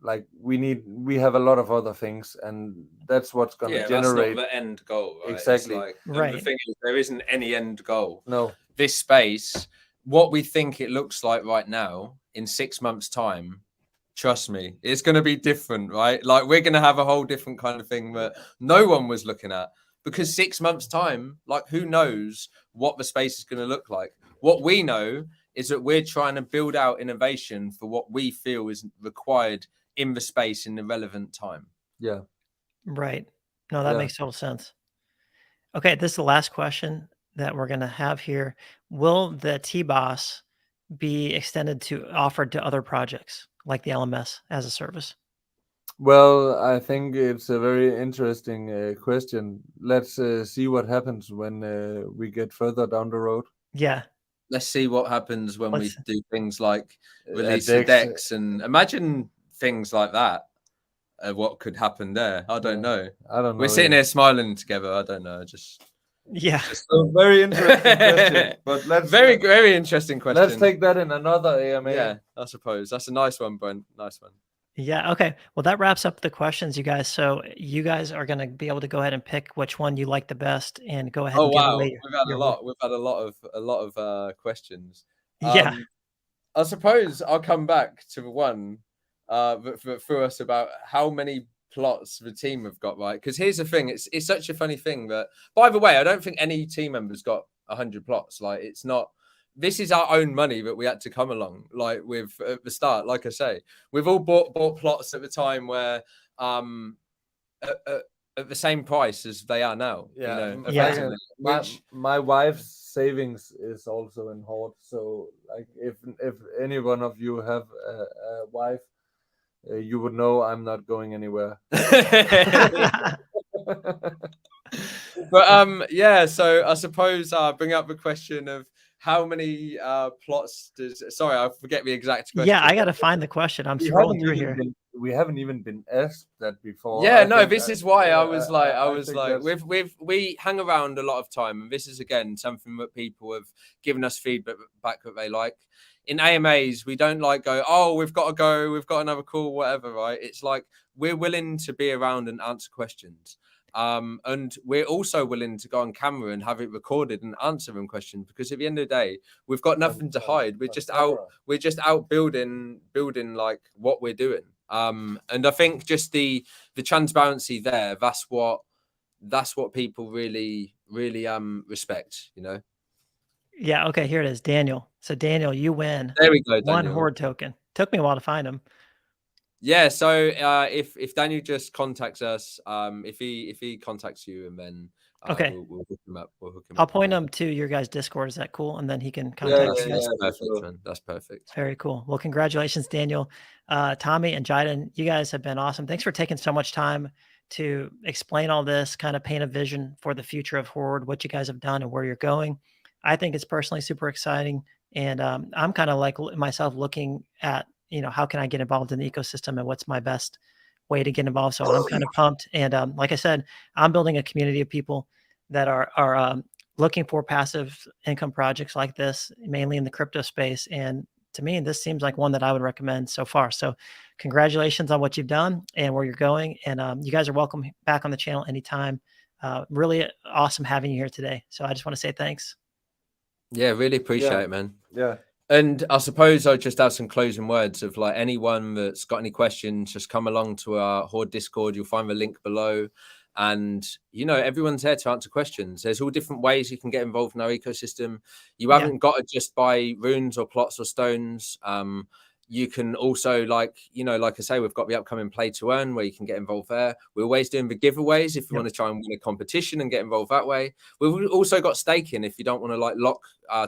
like we have a lot of other things, and that's what's going to generate. That's not the end goal, right? Exactly. The thing is, there isn't any end goal. No. This space, what we think it looks like right now, in 6 months' time, trust me, it's going to be different, right? Like, we're going to have a whole different kind of thing that no one was looking at, because 6 months' time, like, who knows what the space is going to look like? What we know is that we're trying to build out innovation for what we feel is required in the space in the relevant time. Yeah. Right. No, that makes total sense. Okay, this is the last question that we're going to have here. Will the T-Boss be extended to offered to other projects like the LMS as a service? Well, I think it's a very interesting question. Let's see what happens when we get further down the road. Yeah. Let's see what happens when we do things like release the decks, and imagine things like that. What could happen there? I don't know. We're sitting here smiling together. I don't know. Just a very interesting question. But let's very interesting question. Let's take that in another AMA. Yeah, I suppose that's a nice one, Brent. Nice one. Yeah. Okay. Well, that wraps up the questions, you guys. So you guys are going to be able to go ahead and pick which one you like the best, and go ahead. Oh, and give wow! away We've had a lot. We've had a lot of questions. Yeah. I suppose I'll come back to the one for us about how many plots the team have got, right? Because here's the thing: it's such a funny thing that, by the way, I don't think any team members got 100 plots. Like, it's not. This is our own money that we had to come along, like, with at the start. Like I say, we've all bought plots at the time where at the same price as they are now. Yeah, you know, my wife's savings is also in Horde. So, like, if any one of you have a wife, you would know I'm not going anywhere. But yeah, so I suppose bring up the question of how many plots does. Sorry, I forget the exact question. Yeah, I got to find the question. I'm scrolling through here. We haven't even been asked that before. Yeah, no, this is why I was like, we hang around a lot of time, and this is again something that people have given us feedback that they like. In AMAs, we don't like go, oh, we've got to go, we've got another call, whatever, right? It's like, we're willing to be around and answer questions. And we're also willing to go on camera and have it recorded and answer them questions, because at the end of the day, we've got nothing to hide. We're just out building like what we're doing. And I think just the transparency there, that's what people really respect, you know. Yeah, okay, here it is, Daniel. So Daniel, you win. There we go, Daniel. One Horde token. Took me a while to find him. Yeah, so if Daniel just contacts us, if he contacts you, and then okay, we'll hook him up. I'll point him to your guys' Discord. Is that cool? And then he can contact you. That's perfect, man. That's perfect. Very cool. Well, congratulations, Daniel, Tommy, and Jiden. You guys have been awesome. Thanks for taking so much time to explain all this, kind of paint a vision for the future of Horde, what you guys have done and where you're going. I think it's personally super exciting. And I'm kind of like myself looking at, how can I get involved in the ecosystem and what's my best way to get involved. So I'm kind of pumped. And like I said, I'm building a community of people that are looking for passive income projects like this, mainly in the crypto space. And to me, this seems like one that I would recommend so far. So congratulations on what you've done and where you're going. And you guys are welcome back on the channel anytime. Really awesome having you here today. So I just want to say thanks. Yeah, really appreciate it, man. Yeah. And I suppose I'll just have some closing words of like anyone that's got any questions, just come along to our Horde Discord. You'll find the link below. And, everyone's there to answer questions. There's all different ways you can get involved in our ecosystem. You haven't got to just buy runes or plots or stones. You can also, like I say, we've got the upcoming play to earn where you can get involved there. We're always doing the giveaways if you want to try and win a competition and get involved that way. We've also got staking if you don't want to like lock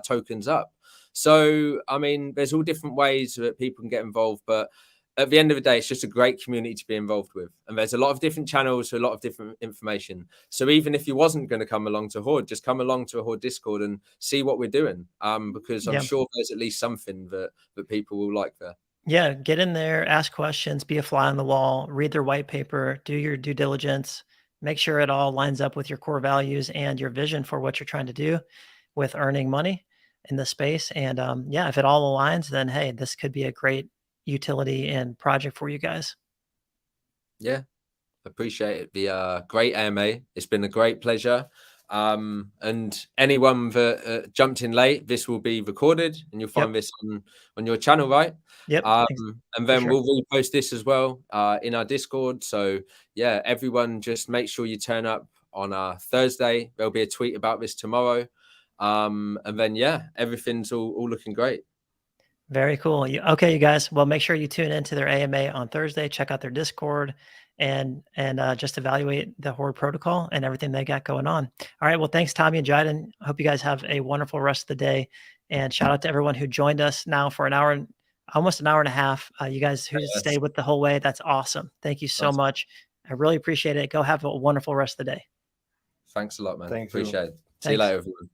tokens up. So, I mean, there's all different ways that people can get involved, but at the end of the day, it's just a great community to be involved with. And there's a lot of different channels, a lot of different information. So even if you wasn't going to come along to Horde, just come along to a Horde Discord and see what we're doing. Because I'm sure there's at least something that people will like there. Yeah, get in there, ask questions, be a fly on the wall, read their white paper, do your due diligence, make sure it all lines up with your core values and your vision for what you're trying to do with earning money in the space. And if it all aligns, then hey, this could be a great utility and project for you guys. Yeah, appreciate it. The great AMA. It's been a great pleasure. And anyone that jumped in late, this will be recorded and you'll find this on your channel, right? Yep. And then we'll repost this as well in our Discord. So yeah, everyone just make sure you turn up on Thursday. There'll be a tweet about this tomorrow. And then everything's all looking great. Very cool. Okay, you guys. Well, make sure you tune into their AMA on Thursday. Check out their Discord and just evaluate the Horde protocol and everything they got going on. All right. Well, thanks, Tommy and Jayden. Hope you guys have a wonderful rest of the day. And shout out to everyone who joined us now for almost an hour and a half. You guys who stayed with the whole way. That's awesome. Thank you so much. I really appreciate it. Go have a wonderful rest of the day. Thanks a lot, man. Thank you. Appreciate it. See you later, everyone.